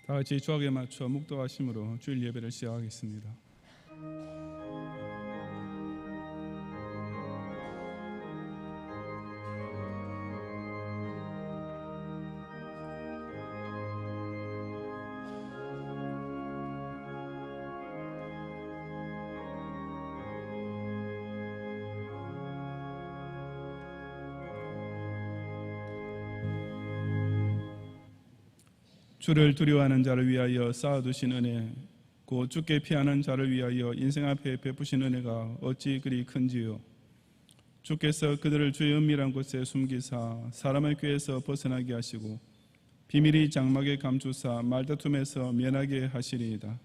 다 같이 주악에 맞춰 묵도하심으로 주일 예배를 시작하겠습니다. 주를 두려워하는 자를 위하여 쌓아두신 은혜, 곧 주께 피하는 자를 위하여 인생 앞에 베푸신 은혜가 어찌 그리 큰지요. 주께서 그들을 주의 은밀한 곳에 숨기사 사람의 꾀에서 벗어나게 하시고 비밀이 장막에 감추사 말다툼에서 면하게 하시리이다.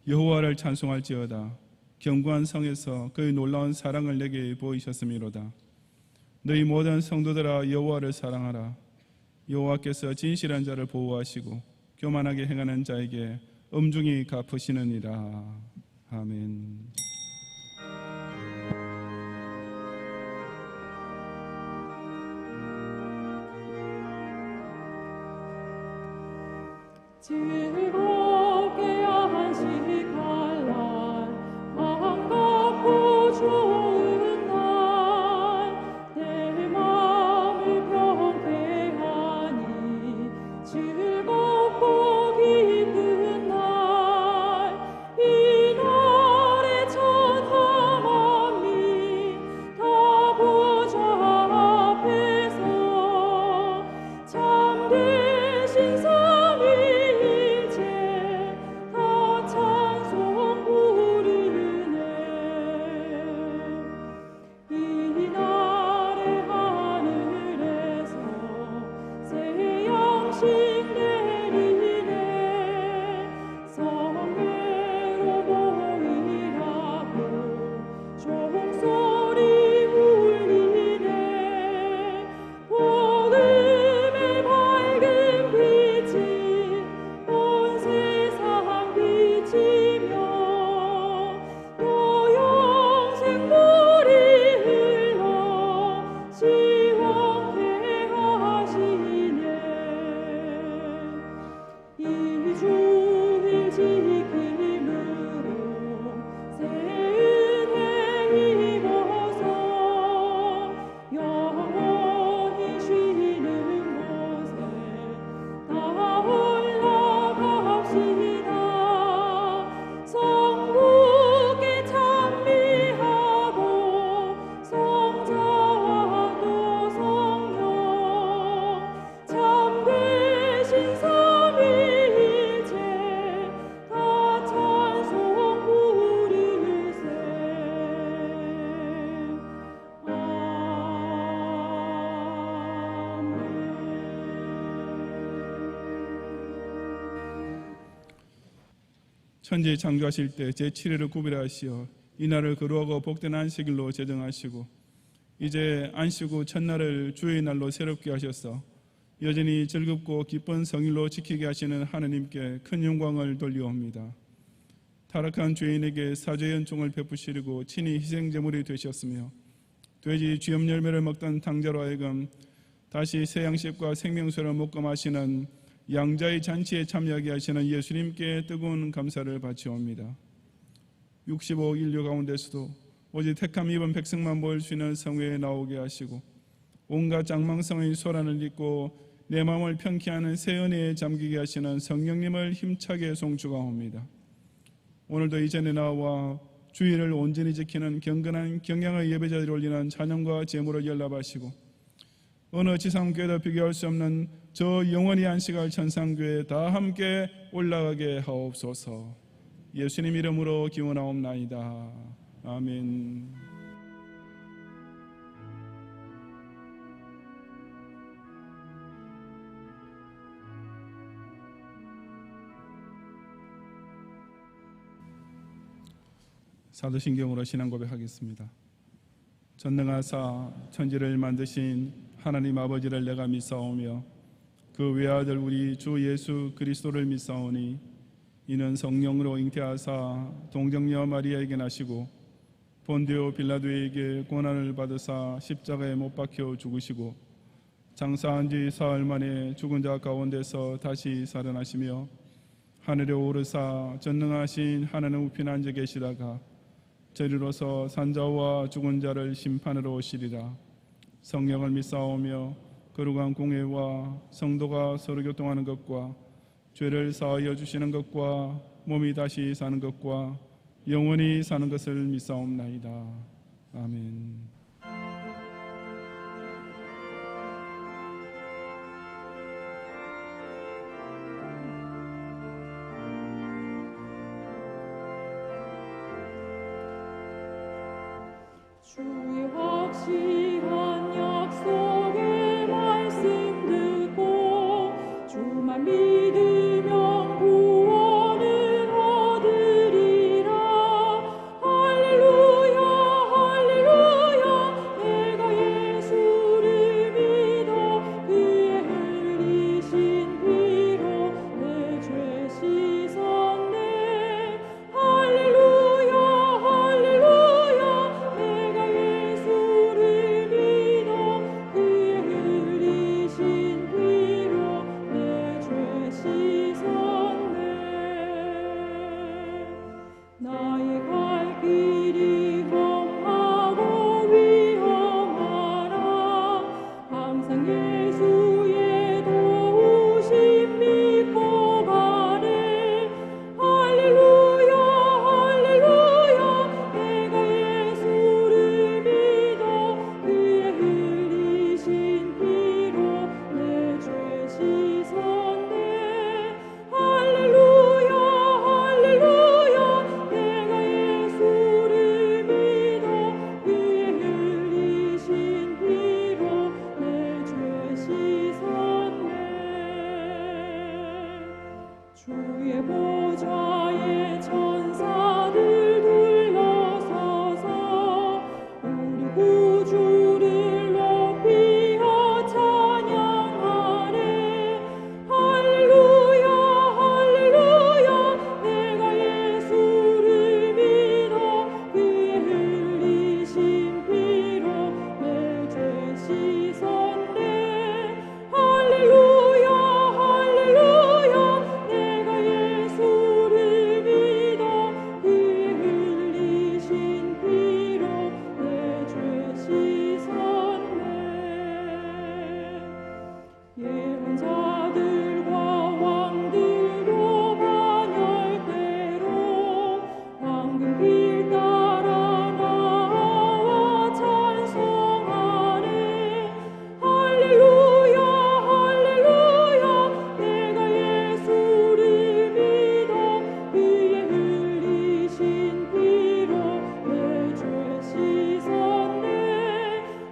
여호와를 찬송할지어다. 견고한 성에서 그의 놀라운 사랑을 내게 보이셨음이로다. 너희 모든 성도들아 여호와를 사랑하라. 여호와께서 진실한 자를 보호하시고 교만하게 행하는 자에게 엄중히 갚으시느니라. 아멘. 즐겁게 안식 갈날 반갑고 좋은 날 내 맘을 평쾌하니 즐겁고 기쁜 날 이 날에 천하 만민 다 보좌 앞에서 참되신 삼위일체 다 찬송 부르네. 이 날에 하늘에서 새 양식 내리네. 성회로 모이라고 종소리 울리네. 복음의 밝은 빛이 온 세상 비치며 또 영생 물이 흘러 시원케 하시네. 이 주일 지킴으로 새 은혜 입어서 영원히 쉬는 곳에 다 올라갑시다. 성부께 찬미하고 성자와 또 성령 참되신 삼위일체 다 찬송 부르세. 천지 창조하실 때 제7일을 구별하시어 이날을 거룩하고 복된 안식일로 제정하시고 이제 안식 후 첫날을 주의 날로 새롭게 하셔서 여전히 즐겁고 기쁜 성일로 지키게 하시는 하느님께 큰 영광을 돌리옵니다. 타락한 죄인에게 사죄의 은총을 베푸시려고 친히 희생제물이 되셨으며 돼지 쥐염 열매를 먹던 당자로 하여금 다시 새 양식과 생명수를 목감하시는 양자의 잔치에 참여하게 하시는 예수님께 뜨거운 감사를 바치옵니다. 65억 인류 가운데서도 오직 택함 입은 백성만 모일 수 있는 성회에 나오게 하시고 온갖 장망성의 소란을 잇고 내 마음을 평키하는 새 은혜에 잠기게 하시는 성령님을 힘차게 송축하옵니다. 오늘도 이 전에 나와 주의를 온전히 지키는 경건한 경양의 예배자들이 올리는 찬양과 제물을 연락하시고 어느 지상교회도 비교할 수 없는 저 영원히 안식할 천상교회에 다 함께 올라가게 하옵소서. 예수님 이름으로 기원하옵나이다. 아멘. 사도신경으로 신앙 고백하겠습니다. 전능하사 천지를 만드신 하나님 아버지를 내가 믿사오며 그 외아들 우리 주 예수 그리스도를 믿사오니 이는 성령으로 잉태하사 동정녀 마리아에게 나시고 본디오 빌라도에게 고난을 받으사 십자가에 못 박혀 죽으시고 장사한 지 사흘 만에 죽은 자 가운데서 다시 살아나시며 하늘에 오르사 전능하신 하나님 우편에 앉아 계시다가 저리로서 산자와 죽은 자를 심판으로 오시리라. 성령을 믿사오며 거룩한 공회와 성도가 서로 교통하는 것과 죄를 사하여 주시는 것과 몸이 다시 사는 것과 영원히 사는 것을 믿사옵나이다. 아멘. 주의 확실한 약속의 말씀 듣고 주만 믿으면 구원을 얻으리라. 할렐루야 할렐루야 내가 예수를 믿어 그의 흘리신 피로 내 죄 씻었네. 할렐루야 할렐루야 내가 예수를 믿어 그의 흘리신 피로 내 죄 씻었네. 나의 갈 길이 험하고 위험하라. 항상 예수의 도우심 믿고 가네. 할렐루야 할렐루야 내가 예수를 믿어 그의 흘리신 피로 내 죄 씻었네. 할렐루야 할렐루야 내가 예수를 믿어 그의 흘리신 피로 내 죄 씻었네. 주의 보좌에 천사들 둘러서서 우리 구주를 높이어 찬양하네. 할렐루야 할렐루야 내가 예수를 믿어 그의 흘리신 피로 내 죄 씻었네. 할렐루야 할렐루야 내가 예수를 믿어 그의 흘리신 피로 내 죄 씻었네. 예언자들과 왕들로 반열대로 황금길 따라 나와 찬송하네. 할렐루야 할렐루야 내가 예수를 믿어 그의 흘리신 피로 내 죄 씻었네.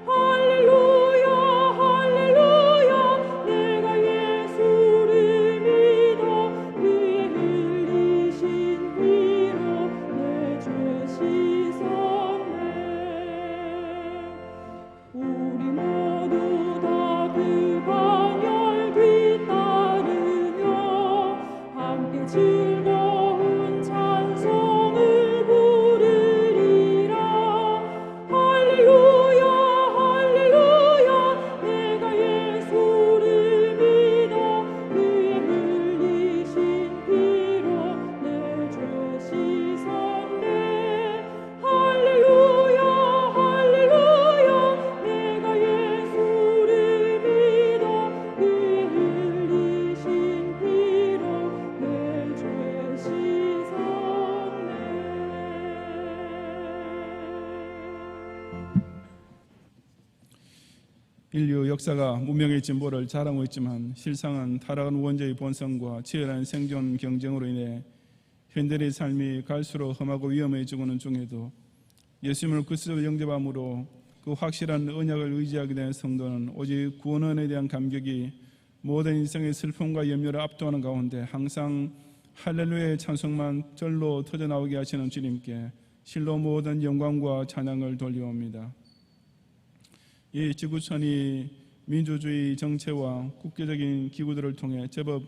할렐루야 할렐루야 내가 예수를 믿어 그의 흘리신 피로 내 죄 씻었네. 우리 모두 다 그 반열 뒤따르며 함께 즐거운 찬송을 부르리라. 할렐루야 할렐루야 내가 예수를 믿어 그의 흘리신 피로 내 죄 씻었네. 할렐루야 할렐루야 내가 예수를 믿어 그의 흘리신 피로 내 죄 씻었네. 인류 역사가 문명의 진보를 자랑하고 있지만 실상은 타락한 원죄의 본성과 치열한 생존 경쟁으로 인해 현대의 삶이 갈수록 험하고 위험해지고는 중에도 예수님을 그리스도로 영접함으로 그 확실한 언약을 의지하게 된 성도는 오직 구원에 대한 감격이 모든 인생의 슬픔과 염려를 압도하는 가운데 항상 할렐루야의 찬송만 절로 터져나오게 하시는 주님께 실로 모든 영광과 찬양을 돌려옵니다. 이 지구촌이 민주주의 정체와 국제적인 기구들을 통해 제법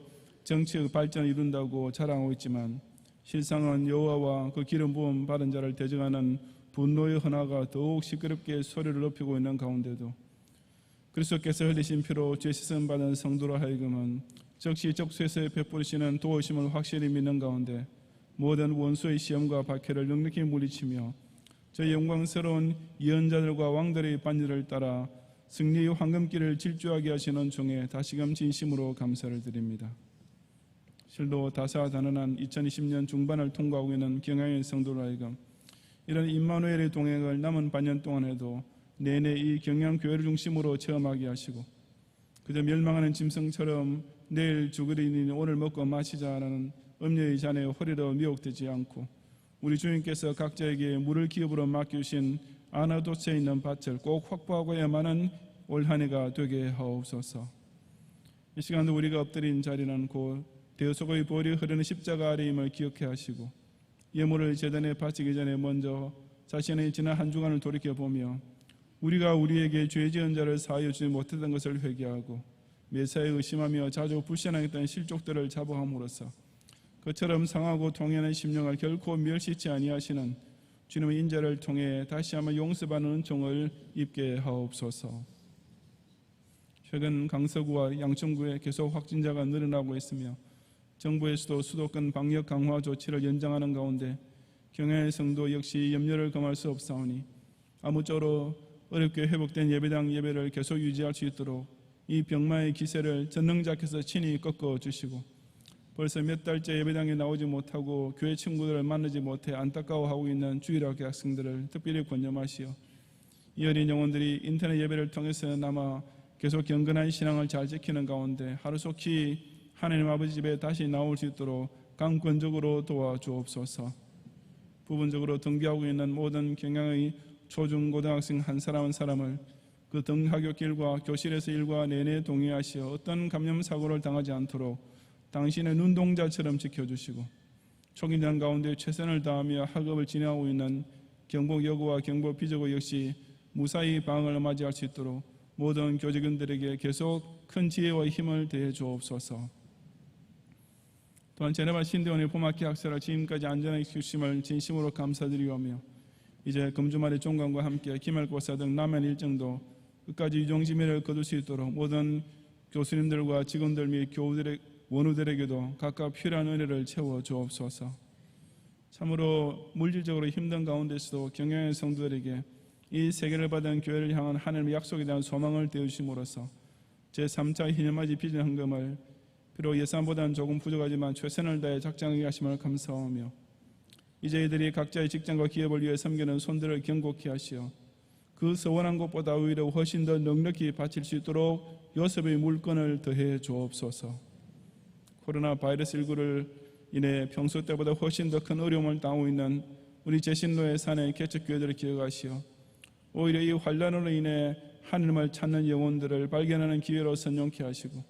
정치의 발전을 이룬다고 자랑하고 있지만 실상은 여호와와 그 기름 부음 받은 자를 대적하는 분노의 헌화가 더욱 시끄럽게 소리를 높이고 있는 가운데도 그리스도께서 흘리신 피로 죄 씻음 받은 성도로 하여금은 적시적소에서 베푸시는 도우심을 확실히 믿는 가운데 모든 원수의 시험과 박해를 넉넉히 물리치며 저 영광스러운 예언자들과 왕들의 반열을 따라 승리의 황금길을 질주하게 하시는 종에 다시금 진심으로 감사를 드립니다. 실로 다사다난한 2020년 중반을 통과하고 있는 경향의 성도로 하여금 이런 임마누엘의 동행을 남은 반년 동안에도 내내 이 경향교회를 중심으로 체험하게 하시고 그저 멸망하는 짐승처럼 내일 죽으리니 오늘 먹고 마시자라는 음녀의 잔에 허리로 미혹되지 않고 우리 주님께서 각자에게 물을 기업으로 맡기신 아나도스에 있는 밭을 꼭 확보하고야만은 올 한 해가 되게 하옵소서. 이 시간도 우리가 엎드린 자리는 곧 대속의 보혈이 흐르는 십자가 아래임을 기억해 하시고 예물을 제단에 바치기 전에 먼저 자신의 지난 한 주간을 돌이켜보며 우리가 우리에게 죄 지은 자를 사하여 주지 못했던 것을 회개하고 매사에 의심하며 자주 불신앙했던 실족들을 자복함으로써 그처럼 상하고 통해하는 심령을 결코 멸시치 아니하시는 주님의 인자를 통해 다시 한번 용서받는 은총을 입게 하옵소서. 최근 강서구와 양천구에 계속 확진자가 늘어나고 있으며 정부에서도 수도권 방역 강화 조치를 연장하는 가운데 경향의 성도 역시 염려를 금할 수 없사오니 아무쪼록 어렵게 회복된 예배당 예배를 계속 유지할 수 있도록 이 병마의 기세를 전능자께서 친히 꺾어주시고 벌써 몇 달째 예배당에 나오지 못하고 교회 친구들을 만나지 못해 안타까워하고 있는 주일학교 학생들을 특별히 권념하시어 이 어린 영혼들이 인터넷 예배를 통해서나마 계속 경건한 신앙을 잘 지키는 가운데 하루속히 하나님 아버지 집에 다시 나올 수 있도록 강권적으로 도와주옵소서. 부분적으로 등교하고 있는 모든 경향의 초중고등학생 한 사람 한 사람을 그 등하굣길과 교실에서 일과 내내 동의하시어 어떤 감염사고를 당하지 않도록 당신의 눈동자처럼 지켜주시고 초긴장 가운데 최선을 다하며 학업을 진행하고 있는 경북 여고와 경북 비저고 역시 무사히 방학을 맞이할 수 있도록 모든 교직원들에게 계속 큰 지혜와 힘을 대해 주옵소서. 또한 제네바 신대원의 봄학기 학사를 지금까지 안전하게 주심을 진심으로 감사드리오며 이제 금주말의 종강과 함께 기말고사 등 남은 일정도 끝까지 유종지매를 거둘 수 있도록 모든 교수님들과 직원들 및 원우들에게도 각각 필요한 은혜를 채워 주옵소서. 참으로 물질적으로 힘든 가운데서도 경영의 성도들에게 이 세계를 받은 교회를 향한 하나님의 약속에 대한 소망을 떼어주심으로써 제3차 희년맞이 비전 헌금을 비록 예산보다는 조금 부족하지만 최선을 다해 작정하게 하심을 감사하며 이제 이들이 각자의 직장과 기업을 위해 섬기는 손들을 경고케 하시어 그 서원한 것보다 오히려 훨씬 더 넉넉히 바칠 수 있도록 요셉의 물건을 더해 주옵소서. 코로나 바이러스 19를 인해 평소 때보다 훨씬 더 큰 어려움을 당하고 있는 우리 제신로의 산의 개척교회들을 기억하시어 오히려 이 환란으로 인해 하나님을 찾는 영혼들을 발견하는 기회로 선용케 하시고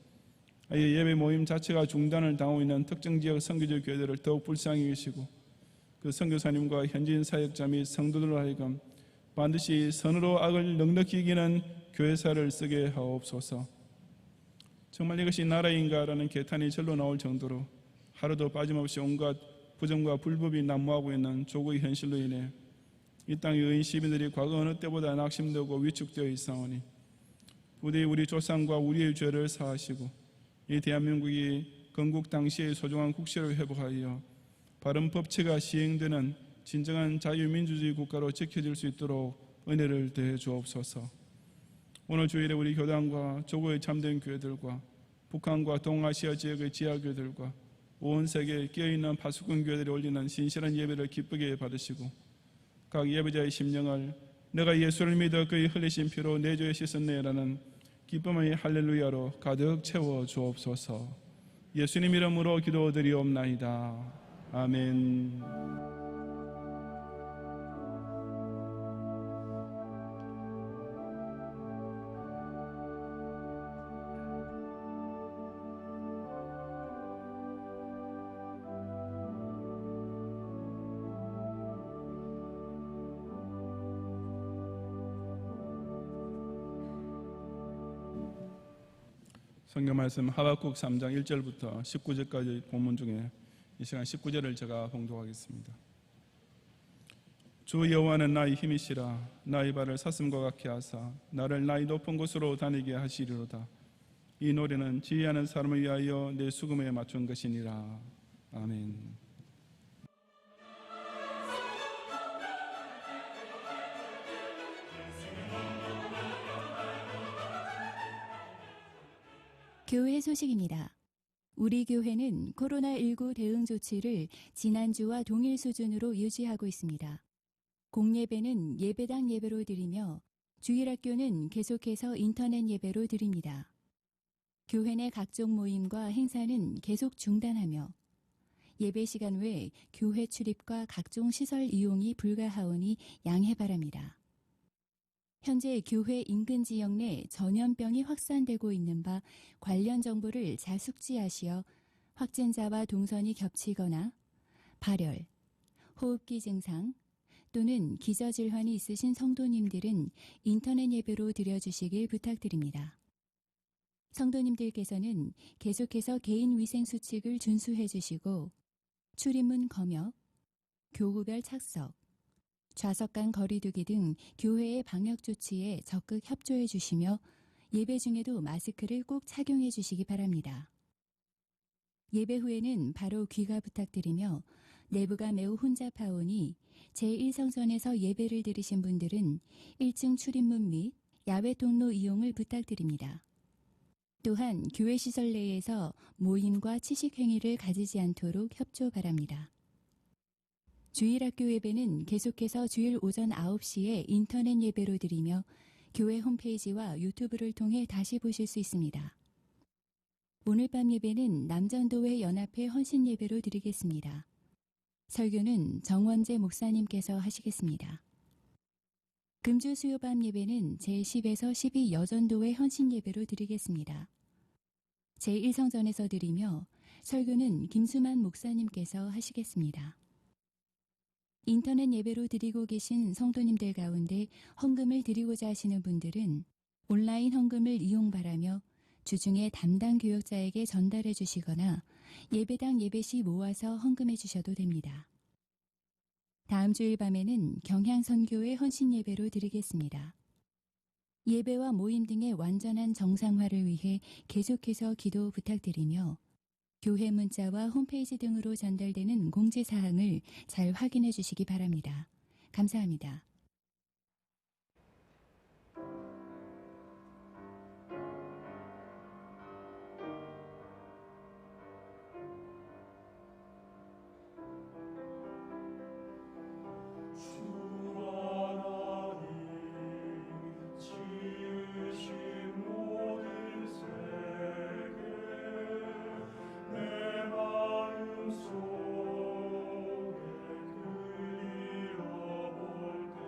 아예 예배 모임 자체가 중단을 당하고 있는 특정 지역 선교적 교회들을 더욱 불쌍히 여기시고 그 선교사님과 현지인 사역자 및 성도들로 하여금 반드시 선으로 악을 넉넉히 이기는 교회사를 쓰게 하옵소서. 정말 이것이 나라인가라는 개탄이 절로 나올 정도로 하루도 빠짐없이 온갖 부정과 불법이 난무하고 있는 조국의 현실로 인해 이 땅의 의인 시민들이 과거 어느 때보다 낙심되고 위축되어 있사오니 부디 우리 조상과 우리의 죄를 사하시고 이 대한민국이 건국 당시의 소중한 국시를 회복하여 바른 법치가 시행되는 진정한 자유민주주의 국가로 지켜질 수 있도록 은혜를 더해 주옵소서. 오늘 주일에 우리 교단과 조국의 참된 교회들과 북한과 동아시아 지역의 지하교회들과 온 세계에 끼어있는 파수꾼 교회들이 올리는 신실한 예배를 기쁘게 받으시고 각 예배자의 심령을 내가 예수를 믿어 그의 흘리신 피로 내 죄에 씻었네라는 기쁨의 할렐루야로 가득 채워 주옵소서. 예수님 이름으로 기도드리옵나이다. 아멘. 성경 말씀 하박국 3장 1절부터 19절까지 본문 중에 이 시간 19절을 제가 봉독하겠습니다. 주 여호와는 나의 힘이시라. 나의 발을 사슴과 같게 하사 나를 나의 높은 곳으로 다니게 하시리로다. 이 노래는 지휘하는 사람을 위하여 내 수금에 맞춘 것이니라. 아멘. 교회 소식입니다. 우리 교회는 코로나19 대응 조치를 지난주와 동일 수준으로 유지하고 있습니다. 공예배는 예배당 예배로 드리며 주일학교는 계속해서 인터넷 예배로 드립니다. 교회 내 각종 모임과 행사는 계속 중단하며 예배 시간 외 교회 출입과 각종 시설 이용이 불가하오니 양해 바랍니다. 현재 교회 인근 지역 내 전염병이 확산되고 있는 바 관련 정보를 잘 숙지하시어 확진자와 동선이 겹치거나 발열, 호흡기 증상 또는 기저질환이 있으신 성도님들은 인터넷 예배로 드려주시길 부탁드립니다. 성도님들께서는 계속해서 개인 위생 수칙을 준수해 주시고 출입문 검역, 교구별 착석, 좌석 간 거리두기 등 교회의 방역 조치에 적극 협조해 주시며 예배 중에도 마스크를 꼭 착용해 주시기 바랍니다. 예배 후에는 바로 귀가 부탁드리며 내부가 매우 혼잡하오니 제1성전에서 예배를 드리신 분들은 1층 출입문 및 야외 통로 이용을 부탁드립니다. 또한 교회 시설 내에서 모임과 치식 행위를 가지지 않도록 협조 바랍니다. 주일학교 예배는 계속해서 주일 오전 9시에 인터넷 예배로 드리며 교회 홈페이지와 유튜브를 통해 다시 보실 수 있습니다. 오늘 밤 예배는 남전도회 연합회 헌신 예배로 드리겠습니다. 설교는 정원재 목사님께서 하시겠습니다. 금주 수요밤 예배는 제10에서 12 여전도회 헌신 예배로 드리겠습니다. 제1성전에서 드리며 설교는 김수만 목사님께서 하시겠습니다. 인터넷 예배로 드리고 계신 성도님들 가운데 헌금을 드리고자 하시는 분들은 온라인 헌금을 이용 바라며 주중에 담당 교역자에게 전달해 주시거나 예배당 예배 시 모아서 헌금해 주셔도 됩니다. 다음 주일 밤에는 경향선교회 헌신 예배로 드리겠습니다. 예배와 모임 등의 완전한 정상화를 위해 계속해서 기도 부탁드리며 교회 문자와 홈페이지 등으로 전달되는 공지사항을 잘 확인해 주시기 바랍니다. 감사합니다. 속에 그리워볼 때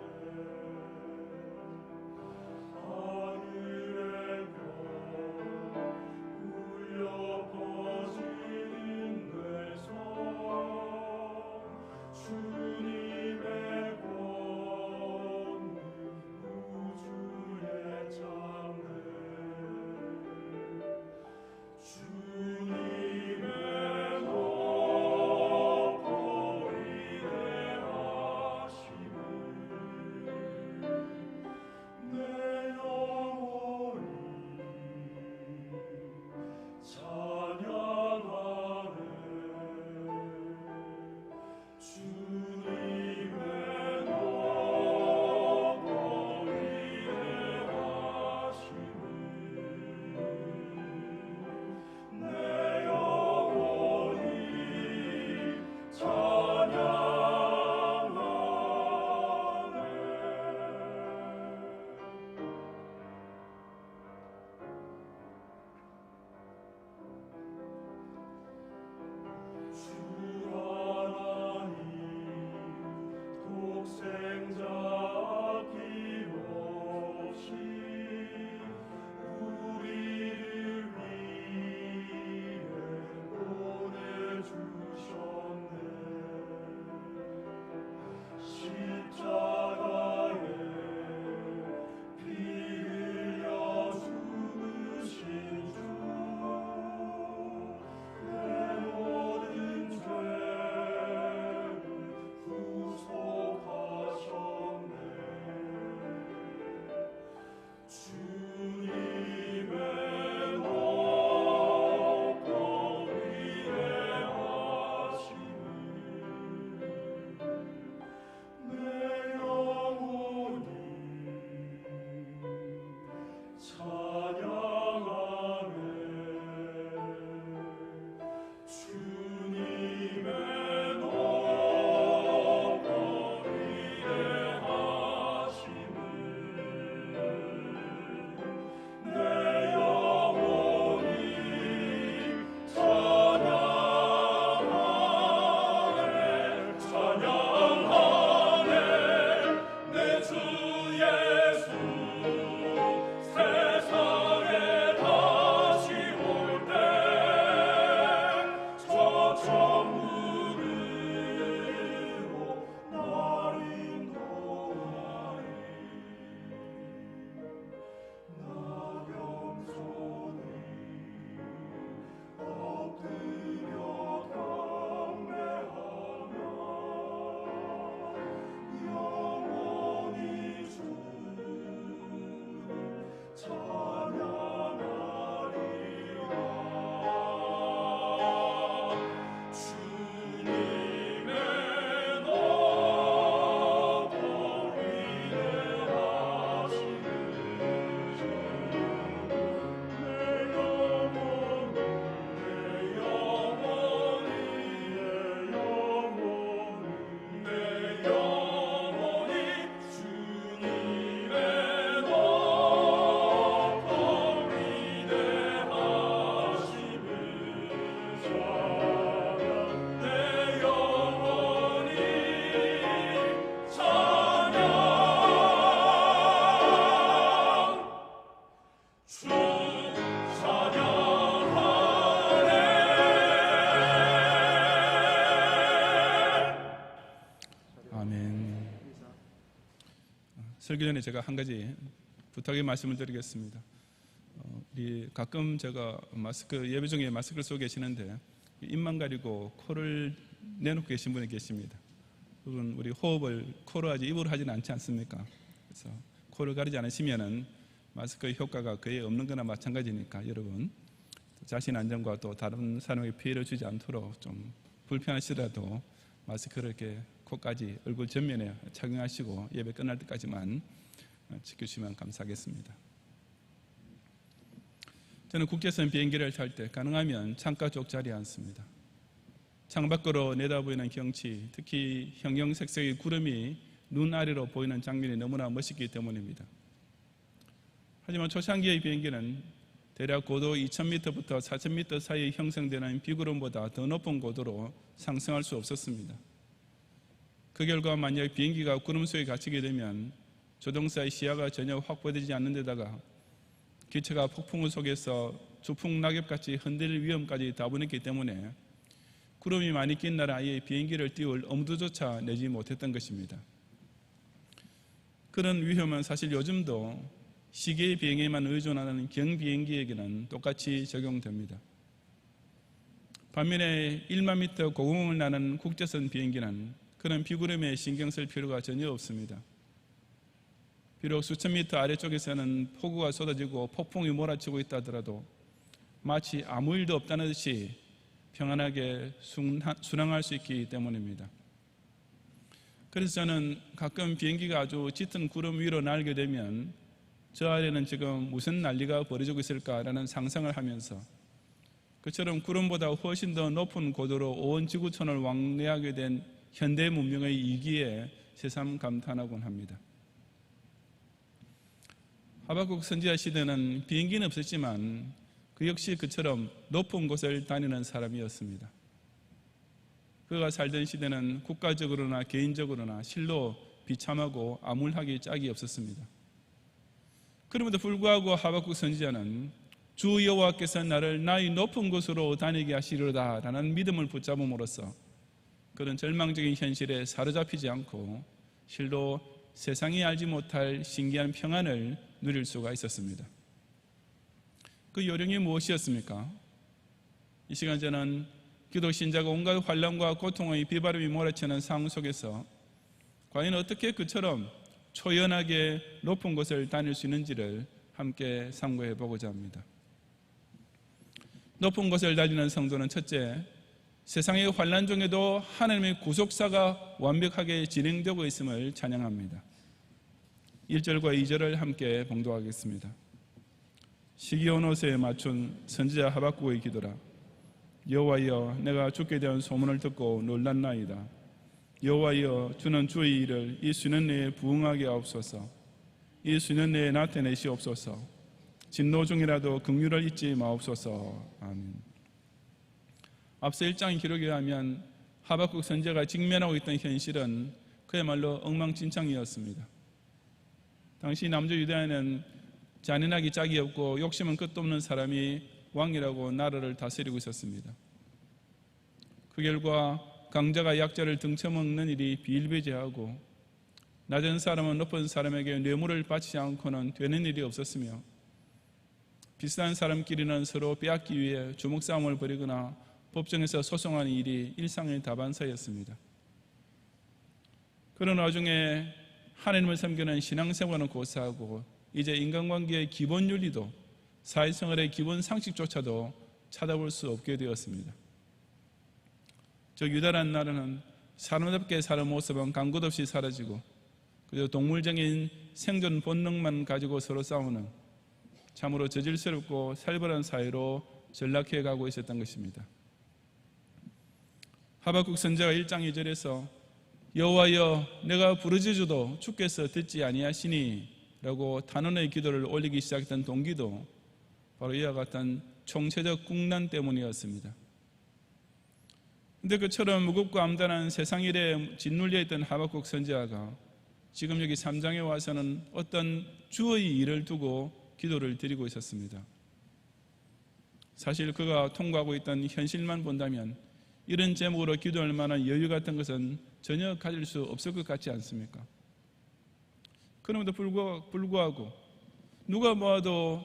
설교 전에 제가 한 가지 부탁의 말씀을 드리겠습니다. 가끔 제가 예배 중에 마스크를 쓰고 계시는데 입만 가리고 코를 내놓고 계신 분이 계십니다. 그건 우리 호흡을 코로 하지 입으로 하지는 않지 않습니까? 그래서 코를 가리지 않으시면은 마스크의 효과가 거의 없는 거나 마찬가지니까 여러분 자신 안전과 또 다른 사람에게 피해를 주지 않도록 좀 불편하시더라도 마스크를 이렇게 코까지 얼굴 전면에 착용하시고 예배 끝날 때까지만 지켜주시면 감사하겠습니다. 저는 국제선 비행기를 탈 때 가능하면 창가 쪽 자리에 앉습니다. 창밖으로 내다보이는 경치, 특히 형형색색의 구름이 눈 아래로 보이는 장면이 너무나 멋있기 때문입니다. 하지만 초창기의 비행기는 대략 고도 2000m부터 4000m 사이에 형성되는 비구름보다 더 높은 고도로 상승할 수 없었습니다. 그 결과 만약 비행기가 구름 속에 갇히게 되면 조종사의 시야가 전혀 확보되지 않는 데다가 기체가 폭풍우 속에서 주풍 낙엽같이 흔들릴 위험까지 다분했기 때문에 구름이 많이 낀 날 아예 비행기를 띄울 엄두조차 내지 못했던 것입니다. 그런 위험은 사실 요즘도 시계 비행에만 의존하는 경비행기에게는 똑같이 적용됩니다. 반면에 1만 미터 고공을 나는 국제선 비행기는 그런 비구름에 신경 쓸 필요가 전혀 없습니다. 비록 수천 미터 아래쪽에서는 폭우가 쏟아지고 폭풍이 몰아치고 있다 하더라도 마치 아무 일도 없다는 듯이 평안하게 순항할 수 있기 때문입니다. 그래서 저는 가끔 비행기가 아주 짙은 구름 위로 날게 되면 저 아래는 지금 무슨 난리가 벌어지고 있을까라는 상상을 하면서 그처럼 구름보다 훨씬 더 높은 고도로 온 지구촌을 왕래하게 된 현대 문명의 이기에 새삼 감탄하곤 합니다. 하박국 선지자 시대는 비행기는 없었지만 그 역시 그처럼 높은 곳을 다니는 사람이었습니다. 그가 살던 시대는 국가적으로나 개인적으로나 실로 비참하고 암울하기 짝이 없었습니다. 그럼에도 불구하고 하박국 선지자는 주 여호와께서 나를 나의 높은 곳으로 다니게 하시리로다 라는 믿음을 붙잡음으로써 그런 절망적인 현실에 사로잡히지 않고 실로 세상이 알지 못할 신기한 평안을 누릴 수가 있었습니다. 그 요령이 무엇이었습니까? 이 시간 저는 기독 신자가 온갖 환난과 고통의 비바람이 몰아치는 상황 속에서 과연 어떻게 그처럼 초연하게 높은 곳을 다닐 수 있는지를 함께 상고해 보고자 합니다. 높은 곳을 다니는 성도는 첫째, 세상의 환난 중에도 하나님의 구속사가 완벽하게 진행되고 있음을 찬양합니다. 1절과 2절을 함께 봉독하겠습니다. 시기온 옷에 맞춘 선지자 하박국의 기도라. 여호와여, 내가 주께 대한 소문을 듣고 놀랐나이다. 여호와여, 주는 주의 일을 이 수년 내에 부응하게 하옵소서. 이 수년 내에 나타내시옵소서. 진노 중이라도 긍휼을 잊지 마옵소서. 아멘. 앞서 1장 기록에 하면 하박국 선지자가 직면하고 있던 현실은 그야말로 엉망진창이었습니다. 당시 남주 유다에는 잔인하기 짝이 없고 욕심은 끝도 없는 사람이 왕이라고 나라를 다스리고 있었습니다. 그 결과 강자가 약자를 등쳐먹는 일이 비일비재하고 낮은 사람은 높은 사람에게 뇌물을 바치지 않고는 되는 일이 없었으며 비슷한 사람끼리는 서로 빼앗기 위해 주먹싸움을 벌이거나 법정에서 소송하는 일이 일상의 다반사였습니다. 그런 와중에 하나님을 섬기는 신앙생활은 고사하고 이제 인간관계의 기본 윤리도 사회생활의 기본 상식조차도 찾아볼 수 없게 되었습니다. 저 유다라는 나라는 사람답게 사는 모습은 간 것 없이 사라지고 그저 동물적인 생존 본능만 가지고 서로 싸우는 참으로 저질스럽고 살벌한 사회로 전락해 가고 있었던 것입니다. 하박국 선지자가 1장 2절에서 여호와여, 내가 부르짖어도 주께서 듣지 아니하시니 라고 탄원의 기도를 올리기 시작했던 동기도 바로 이와 같은 총체적 국난 때문이었습니다. 그런데 그처럼 무겁고 암담한 세상 일에 짓눌려 있던 하박국 선지자가 지금 여기 3장에 와서는 어떤 주의 일을 두고 기도를 드리고 있었습니다. 사실 그가 통과하고 있던 현실만 본다면 이런 제목으로 기도할 만한 여유 같은 것은 전혀 가질 수 없을 것 같지 않습니까? 그럼에도 불구하고 누가 보아도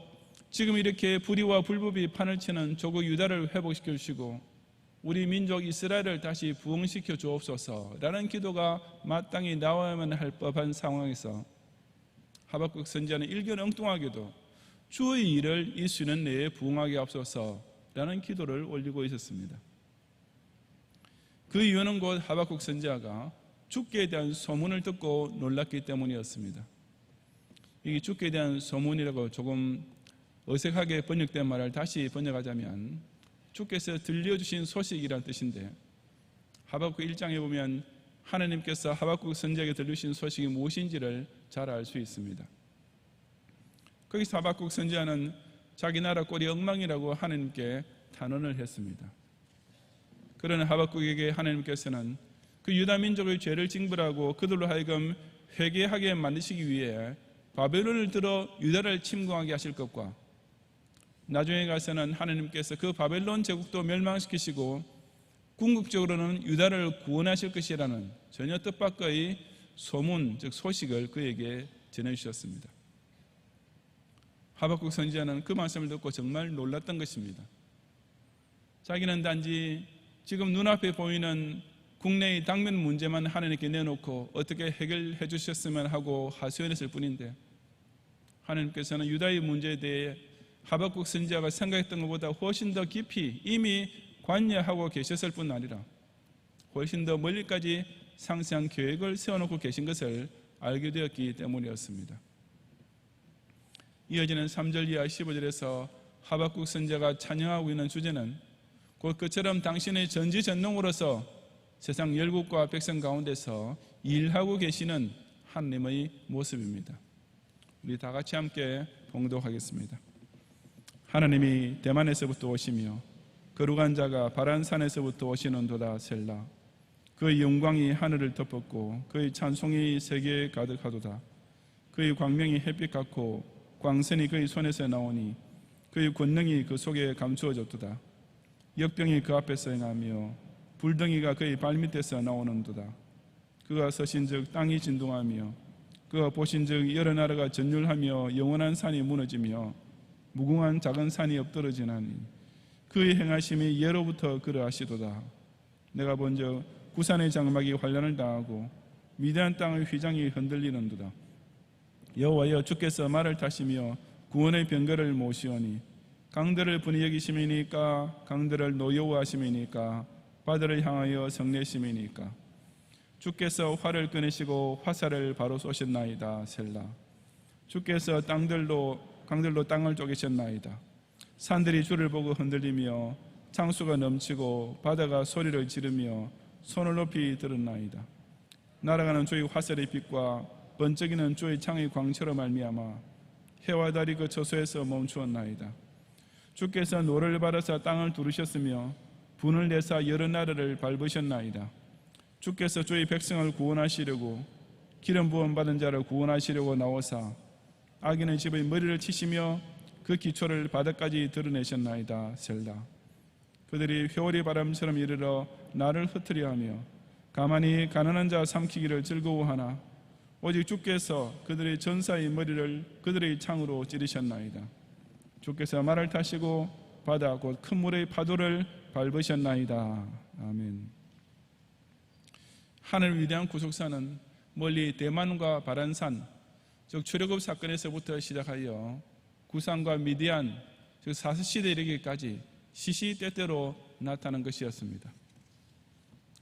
지금 이렇게 불의와 불법이 판을 치는 조국 유다를 회복시켜 주시고 우리 민족 이스라엘을 다시 부흥시켜 주옵소서라는 기도가 마땅히 나와야만 할 법한 상황에서 하박국 선지자는 일견 엉뚱하게도 주의 일을 이 수년 내에 부흥하게 하옵소서라는 기도를 올리고 있었습니다. 그 이유는 곧 하박국 선지자가 주께 대한 소문을 듣고 놀랐기 때문이었습니다. 이 주께 대한 소문이라고 조금 어색하게 번역된 말을 다시 번역하자면 주께서 들려주신 소식이라는 뜻인데, 하박국 1장에 보면 하나님께서 하박국 선지자에게 들려주신 소식이 무엇인지를 잘 알 수 있습니다. 거기서 하박국 선지자는 자기 나라 꼴이 엉망이라고 하나님께 탄원을 했습니다. 그러나 하박국에게 하나님께서는 그 유다 민족의 죄를 징벌하고 그들로 하여금 회개하게 만드시기 위해 바벨론을 들어 유다를 침공하게 하실 것과 나중에 가서는 하나님께서 그 바벨론 제국도 멸망시키시고 궁극적으로는 유다를 구원하실 것이라는 전혀 뜻밖의 소문, 즉 소식을 그에게 전해주셨습니다. 하박국 선지자는 그 말씀을 듣고 정말 놀랐던 것입니다. 자기는 단지 지금 눈앞에 보이는 국내의 당면 문제만 하나님께 내놓고 어떻게 해결해 주셨으면 하고 하소연했을 뿐인데, 하나님께서는 유다의 문제에 대해 하박국 선지자가 생각했던 것보다 훨씬 더 깊이 이미 관여하고 계셨을 뿐 아니라 훨씬 더 멀리까지 상세한 계획을 세워놓고 계신 것을 알게 되었기 때문이었습니다. 이어지는 3절 이하 15절에서 하박국 선지자가 찬양하고 있는 주제는 곧 그처럼 당신의 전지전능으로서 세상 열국과 백성 가운데서 일하고 계시는 하나님의 모습입니다. 우리 다 같이 함께 봉독하겠습니다. 하나님이 대만에서부터 오시며 거룩한 자가 바란산에서부터 오시는도다. 셀라. 그의 영광이 하늘을 덮었고 그의 찬송이 세계에 가득하도다. 그의 광명이 햇빛 같고 광선이 그의 손에서 나오니 그의 권능이 그 속에 감추어졌도다. 역병이 그 앞에서 행하며 불덩이가 그의 발밑에서 나오는도다. 그가 서신즉 땅이 진동하며 그가 보신즉 여러 나라가 전율하며 영원한 산이 무너지며 무궁한 작은 산이 엎드러지나니 그의 행하심이 예로부터 그러하시도다. 내가 본즉 구산의 장막이 환란을 당하고 미디안 땅의 휘장이 흔들리는도다. 여호와여, 주께서 말을 타시며 구원의 병거를 모시오니 강들을 분이 여기심이니까, 강들을 노여워하심이니까, 바다를 향하여 성내심이니까. 주께서 활을 꺼내시고 화살을 바로 쏘셨나이다. 셀라. 주께서 강들로 땅을 쪼개셨나이다. 산들이 주를 보고 흔들리며 창수가 넘치고 바다가 소리를 지르며 손을 높이 들었나이다. 날아가는 주의 화살의 빛과 번쩍이는 주의 창의 광채로 말미암아 해와 달이 그 저소에서 멈추었나이다. 주께서 노를 바라사 땅을 두르셨으며 분을 내사 여러 나라를 밟으셨나이다. 주께서 주의 백성을 구원하시려고 기름 부음 받은 자를 구원하시려고 나오사 악인의 집의 머리를 치시며 그 기초를 바닥까지 드러내셨나이다. 셀라. 그들이 회오리 바람처럼 이르러 나를 흩으려 하며 가만히 가난한 자 삼키기를 즐거워하나 오직 주께서 그들의 전사의 머리를 그들의 창으로 찌르셨나이다. 주께서 말을 타시고 바다 곧 큰 물의 파도를 밟으셨나이다. 아멘. 하늘 위대한 구속사는 멀리 대만과 바란산, 즉 출애굽 사건에서부터 시작하여 구산과 미디안, 즉 사스시대에 이르기까지 시시때때로 나타난 것이었습니다.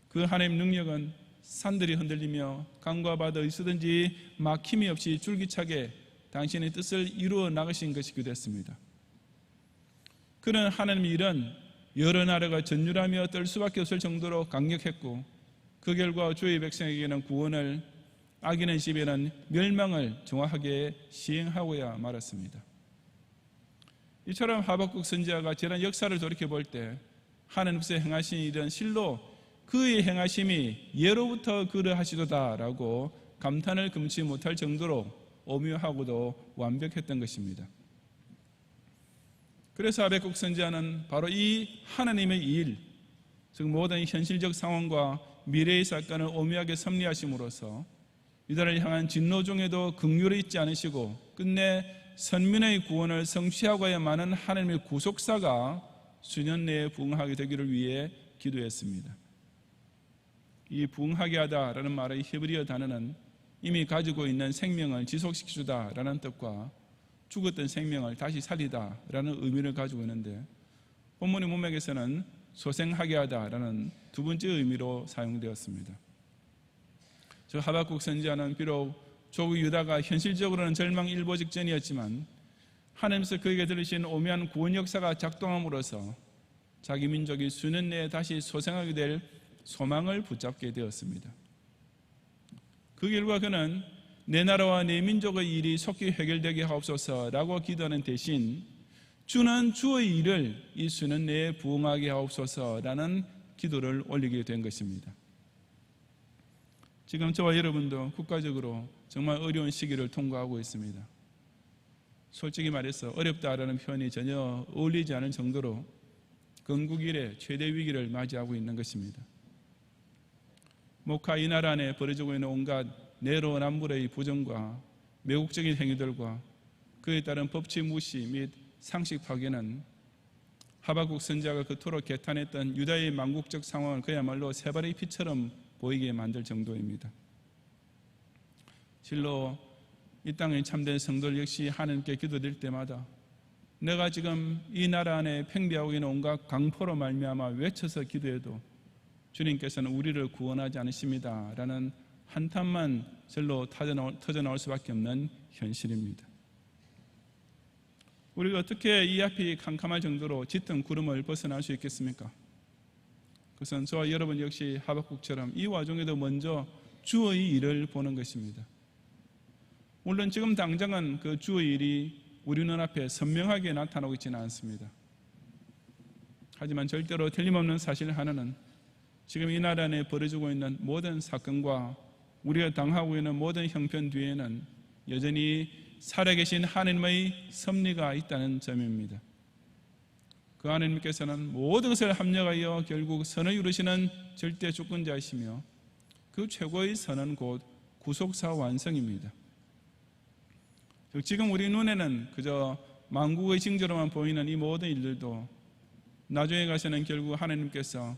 그 하나님의 능력은 산들이 흔들리며 강과 바다에 있으든지 막힘이 없이 줄기차게 당신의 뜻을 이루어 나가신 것이기도 했습니다. 그런 하나님의 일은 여러 나라가 전율하며 떨 수밖에 없을 정도로 강력했고 그 결과 주의 백성에게는 구원을, 악인의 집에는 멸망을 정확하게 시행하고야 말았습니다. 이처럼 하박국 선지자가 지난 역사를 돌이켜볼 때 하나님께서 행하신 일은 실로 그의 행하심이 예로부터 그러하시도다라고 감탄을 금치 못할 정도로 오묘하고도 완벽했던 것입니다. 그래서 하박국 선지자는 바로 이 하나님의 일, 즉 모든 현실적 상황과 미래의 사건을 오묘하게 섭리하심으로써 유다를 향한 진노 중에도 긍휼을 잊지 않으시고 끝내 선민의 구원을 성취하고야만은 하나님의 구속사가 수년 내에 부흥하게 되기를 위해 기도했습니다. 이 부흥하게 하다라는 말의 히브리어 단어는 이미 가지고 있는 생명을 지속시키다라는 뜻과 죽었던 생명을 다시 살리다라는 의미를 가지고 있는데, 본문의 문맥에서는 소생하게 하다라는 두 번째 의미로 사용되었습니다. 저 하박국 선지자는 비록 조국 유다가 현실적으로는 절망일보 직전이었지만 하나님께서 그에게 들으신 오묘한 구원 역사가 작동함으로써 자기 민족이 수년 내에 다시 소생하게 될 소망을 붙잡게 되었습니다. 그 결과 그는 내 나라와 내 민족의 일이 속히 해결되게 하옵소서라고 기도하는 대신 주는 주의 일을 이 수년 내에 부응하게 하옵소서라는 기도를 올리게 된 것입니다. 지금 저와 여러분도 국가적으로 정말 어려운 시기를 통과하고 있습니다. 솔직히 말해서 어렵다라는 표현이 전혀 어울리지 않을 정도로 건국 이래 최대 위기를 맞이하고 있는 것입니다. 목하 이 나라 안에 벌어지고 있는 온갖 내로남불의 부정과 매국적인 행위들과 그에 따른 법치 무시 및 상식 파괴는 하박국 선지자가 그토록 개탄했던 유다의 망국적 상황을 그야말로 새발의 피처럼 보이게 만들 정도입니다. 실로 이 땅의 참된 성도들 역시 하나님께 기도드릴 때마다 내가 지금 이 나라 안에 팽배하고 있는 온갖 강포로 말미암아 외쳐서 기도해도 주님께서는 우리를 구원하지 않으십니다 라는 한탄만 절로 터져나올 수밖에 없는 현실입니다. 우리가 어떻게 이 앞이 캄캄할 정도로 짙은 구름을 벗어날 수 있겠습니까? 그것은 저와 여러분 역시 하박국처럼 이 와중에도 먼저 주의 일을 보는 것입니다. 물론 지금 당장은 그 주의 일이 우리 눈앞에 선명하게 나타나고 있지는 않습니다. 하지만 절대로 틀림없는 사실 하나는 지금 이 나라 안에 벌어지고 있는 모든 사건과 우리가 당하고 있는 모든 형편 뒤에는 여전히 살아계신 하나님의 섭리가 있다는 점입니다. 그 하나님께서는 모든 것을 합력하여 결국 선을 이루시는 절대 주권자이시며 그 최고의 선은 곧 구속사 완성입니다. 지금 우리 눈에는 그저 만국의 징조로만 보이는 이 모든 일들도 나중에 가서는 결국 하나님께서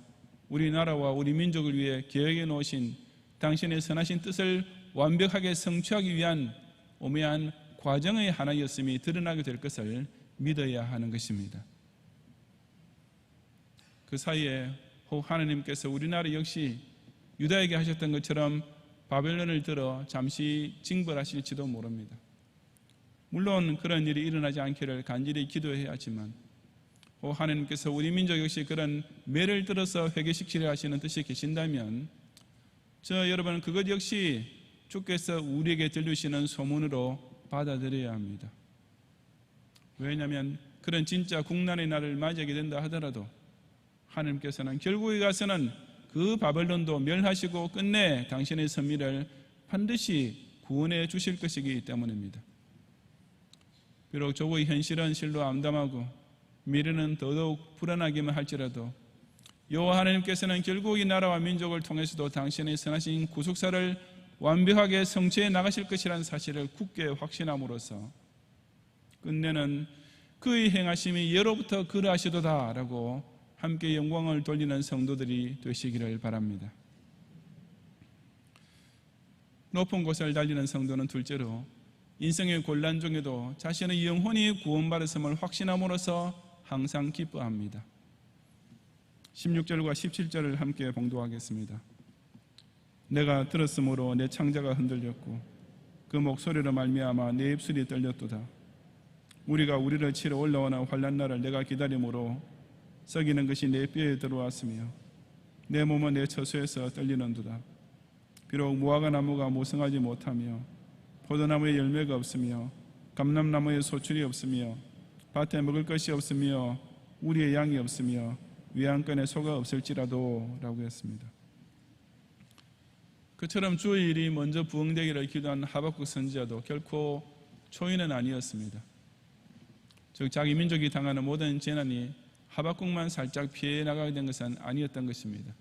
우리나라와 우리 민족을 위해 계획해 놓으신 당신의 선하신 뜻을 완벽하게 성취하기 위한 오묘한 과정의 하나였음이 드러나게 될 것을 믿어야 하는 것입니다. 그 사이에 혹 하나님께서 우리나라 역시 유다에게 하셨던 것처럼 바벨론을 들어 잠시 징벌하실지도 모릅니다. 물론 그런 일이 일어나지 않기를 간절히 기도해야 하지만 혹 하나님께서 우리 민족 역시 그런 매를 들어서 회개시키려 하시는 뜻이 계신다면 여러분 그것 역시 주께서 우리에게 들려주시는 소문으로 받아들여야 합니다. 왜냐하면 그런 진짜 국난의 날을 맞이하게 된다 하더라도 하나님께서는 결국에 가서는 그 바벨론도 멸하시고 끝내 당신의 섭리를 반드시 구원해 주실 것이기 때문입니다. 비록 조국의 현실은 실로 암담하고 미래는 더더욱 불안하기만 할지라도 여호와 하나님께서는 결국 이 나라와 민족을 통해서도 당신의 선하신 구속사를 완벽하게 성취해 나가실 것이라는 사실을 굳게 확신함으로써 끝내는 그의 행하심이 예로부터 그러하시도다라고 함께 영광을 돌리는 성도들이 되시기를 바랍니다. 높은 곳을 달리는 성도는 둘째로 인생의 곤란 중에도 자신의 영혼이 구원받았음을 확신함으로써 항상 기뻐합니다. 16절과 17절을 함께 봉독하겠습니다. 내가 들었으므로 내 창자가 흔들렸고 그 목소리로 말미암아 내 입술이 떨렸도다. 우리가 우리를 치러 올라오는 환난 날을 내가 기다림으로 썩이는 것이 내 뼈에 들어왔으며 내 몸은 내 처소에서 떨리는도다. 비록 무화과 나무가 모성하지 못하며 포도나무에 열매가 없으며 감람나무에 소출이 없으며 밭에 먹을 것이 없으며 우리의 양이 없으며 외양간에 소가 없을지라도 라고 했습니다. 그처럼 주의 일이 먼저 부응되기를 기도한 하박국 선지자도 결코 초인은 아니었습니다. 즉 자기 민족이 당하는 모든 재난이 하박국만 살짝 피해 나가게 된 것은 아니었던 것입니다.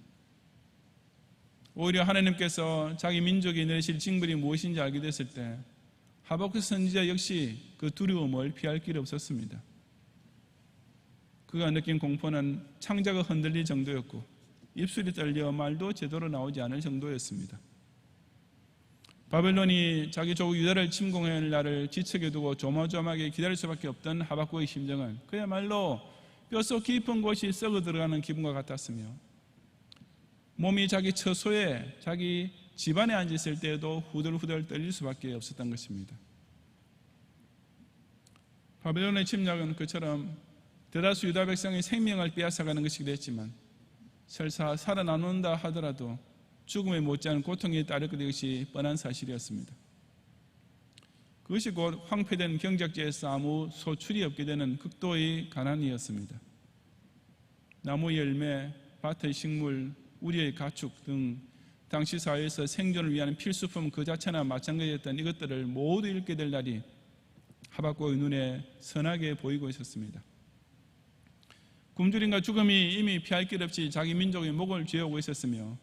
오히려 하나님께서 자기 민족이 내리실 징벌이 무엇인지 알게 됐을 때 하박국 선지자 역시 그 두려움을 피할 길이 없었습니다. 그가 느낀 공포는 창자가 흔들릴 정도였고 입술이 떨려 말도 제대로 나오지 않을 정도였습니다. 바벨론이 자기 조국 유다를 침공할 날을 지척에 두고 조마조마하게 기다릴 수밖에 없던 하박국의 심정은 그야말로 뼛속 깊은 곳이 썩어 들어가는 기분과 같았으며 몸이 자기 처소에 자기 집안에 앉았을 때에도 후들후들 떨릴 수밖에 없었던 것입니다. 바벨론의 침략은 그처럼 대다수 유다 백성의 생명을 빼앗아가는 것이기도 했지만 설사 살아남는다 하더라도 죽음에 못지않은 고통이 따를 것이 뻔한 사실이었습니다. 그것이 곧 황폐된 경작지에서 아무 소출이 없게 되는 극도의 가난이었습니다. 나무 열매, 밭의 식물, 우리의 가축 등 당시 사회에서 생존을 위한 필수품 그 자체나 마찬가지였던 이것들을 모두 잃게 될 날이 하박국의 눈에 선하게 보이고 있었습니다. 굶주림과 죽음이 이미 피할 길 없이 자기 민족의 목을 죄어오고 있었으며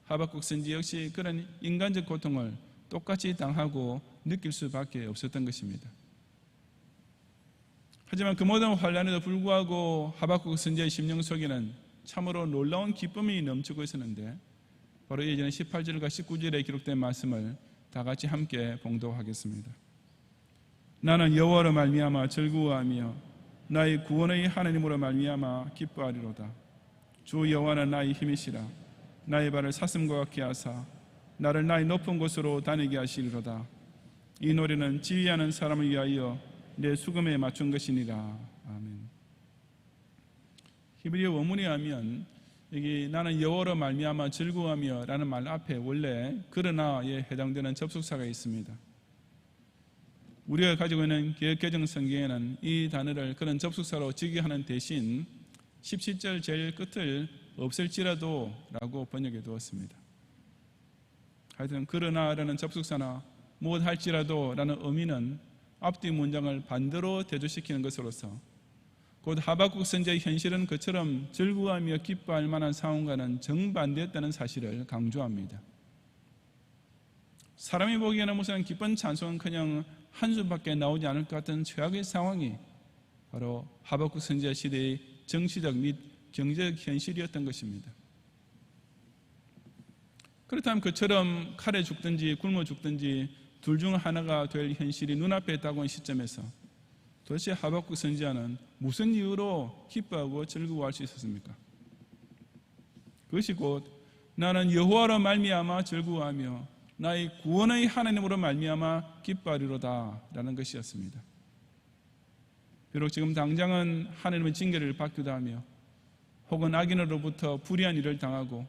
하박국 선지 역시 그런 인간적 고통을 똑같이 당하고 느낄 수밖에 없었던 것입니다. 하지만 그 모든 환란에도 불구하고 하박국 선지의 심령 속에는 참으로 놀라운 기쁨이 넘치고 있었는데 바로 예전에 18절과 19절에 기록된 말씀을 다 같이 함께 봉독하겠습니다. 나는 여호와로 말미암아 즐거워하며 나의 구원의 하나님으로 말미암아 기뻐하리로다. 주 여호와는 나의 힘이시라. 나의 발을 사슴과 같게 하사 나를 나의 높은 곳으로 다니게 하시리로다. 이 노래는 지휘하는 사람을 위하여 내 수금에 맞춘 것이니라. 아멘. 히브리어 원문에 하면 여기 나는 여호와로 말미암아 즐거워하며 라는 말 앞에 원래 그러나에 해당되는 접속사가 있습니다. 우리가 가지고 있는 개역개정 성경에는 이 단어를 그런 접속사로 직역하는 대신 17절 제일 끝을 없을지라도 라고 번역해 두었습니다. 하여튼 그러나라는 접속사나 무엇할지라도 라는 의미는 앞뒤 문장을 반대로 대조시키는 것으로서 곧 하박국 선지의 현실은 그처럼 즐거워하며 기뻐할 만한 상황과는 정반대였다는 사실을 강조합니다. 사람이 보기에는 무슨 기쁜 찬송은커녕 한숨밖에 나오지 않을 것 같은 최악의 상황이 바로 하박국 선지자 시대의 정치적 및 경제적 현실이었던 것입니다. 그렇다면 그처럼 칼에 죽든지 굶어 죽든지 둘 중 하나가 될 현실이 눈앞에 다가온 시점에서 도대체 하박국 선지자는 무슨 이유로 기뻐하고 즐거워할 수 있었습니까? 그것이 곧 나는 여호와로 말미암아 즐거워하며 나의 구원의 하나님으로 말미암아 기뻐하리로다 라는 것이었습니다. 비록 지금 당장은 하나님의 징계를 받기도 하며 혹은 악인으로부터 불의한 일을 당하고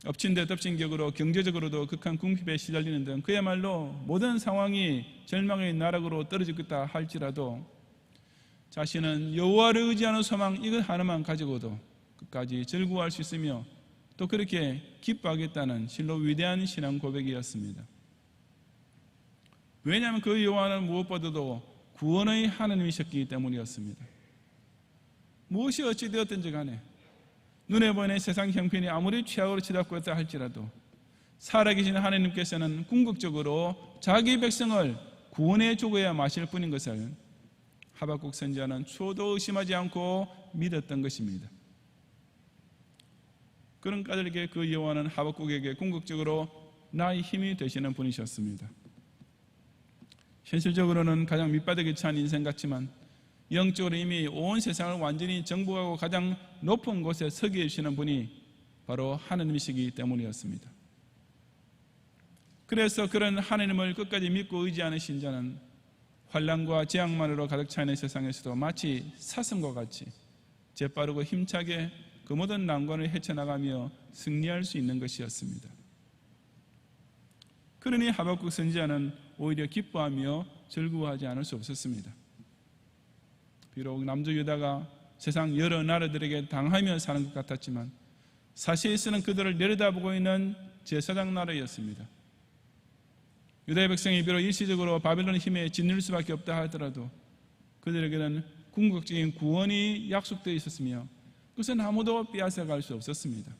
엎친 데 덮친 격으로 경제적으로도 극한 궁핍에 시달리는 등 그야말로 모든 상황이 절망의 나락으로 떨어지겠다 할지라도 자신은 여호와를 의지하는 소망 이것 하나만 가지고도 끝까지 즐거워할 수 있으며 또 그렇게 기뻐하겠다는 실로 위대한 신앙 고백이었습니다. 왜냐하면 그 여호와는 무엇보다도 구원의 하나님이셨기 때문이었습니다. 무엇이 어찌 되었든지 간에 눈에 보이는 세상 형편이 아무리 최악으로 치닫고 있다 할지라도 살아계신 하나님께서는 궁극적으로 자기 백성을 구원해 주고야 마실 뿐인 것을 하박국 선지자는 초도 의심하지 않고 믿었던 것입니다. 그런 까닭에 그 여호와는 하박국에게 궁극적으로 나의 힘이 되시는 분이셨습니다. 현실적으로는 가장 밑바닥에 처한 인생 같지만 영적으로 이미 온 세상을 완전히 정복하고 가장 높은 곳에 서게 해주시는 분이 바로 하나님이시기 때문이었습니다. 그래서 그런 하나님을 끝까지 믿고 의지하는 신자는 환난과 재앙만으로 가득 차 있는 세상에서도 마치 사슴과 같이 재빠르고 힘차게 그 모든 난관을 헤쳐나가며 승리할 수 있는 것이었습니다. 그러니 하박국 선지자는 오히려 기뻐하며 즐거워하지 않을 수 없었습니다. 비록 남쪽 유다가 세상 여러 나라들에게 당하며 사는 것 같았지만 사실에서는 그들을 내려다보고 있는 제사장 나라였습니다. 유다의 백성이 비록 일시적으로 바벨론의 힘에 짓눌 수밖에 없다 하더라도 그들에게는 궁극적인 구원이 약속되어 있었으며 그것은 아무도 빼앗아갈 수 없었습니다.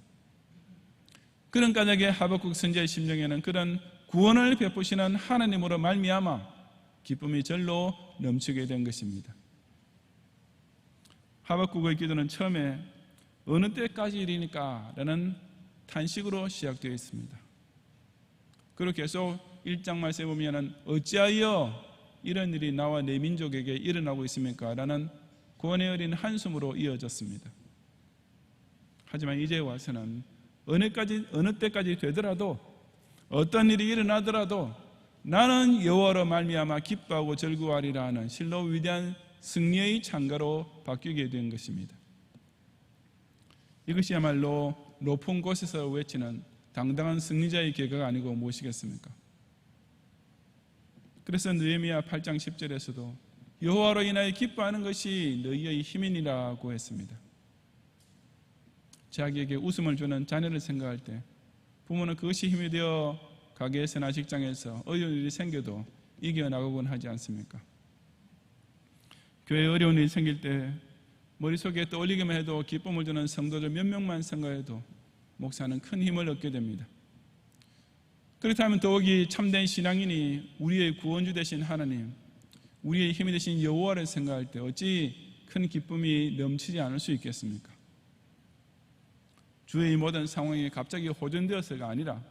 그런 까닭에 하박국 선지자의 심정에는 그런 구원을 베푸시는 하나님으로 말미암아 기쁨이 절로 넘치게 된 것입니다. 하박국의 기도는 처음에 어느 때까지 일이니까 라는 탄식으로 시작되어 있습니다. 그리고 계속 1장 말씀에 보면 어찌하여 이런 일이 나와 내 민족에게 일어나고 있습니까? 라는 구원의 어린 한숨으로 이어졌습니다. 하지만 이제 와서는 어느 때까지 되더라도 어떤 일이 일어나더라도 나는 여호와로 말미암아 기뻐하고 즐거워하리라 하는 실로 위대한 승리의 찬가로 바뀌게 된 것입니다. 이것이야말로 높은 곳에서 외치는 당당한 승리자의 계가가 아니고 무엇이겠습니까? 그래서 느헤미야 8장 10절에서도 여호와로 인하여 기뻐하는 것이 너희의 힘이니라고 했습니다. 자기에게 웃음을 주는 자녀를 생각할 때 부모는 그것이 힘이 되어 가게에서나 직장에서 어려운 일이 생겨도 이겨나가곤 하지 않습니까? 교회에 어려운 일이 생길 때 머릿속에 떠올리기만 해도 기쁨을 주는 성도들 몇 명만 생각해도 목사는 큰 힘을 얻게 됩니다. 그렇다면 더욱이 참된 신앙인이 우리의 구원주 되신 하나님, 우리의 힘이 되신 여호와를 생각할 때 어찌 큰 기쁨이 넘치지 않을 수 있겠습니까? 주의 모든 상황이 갑자기 호전되어서가 아니라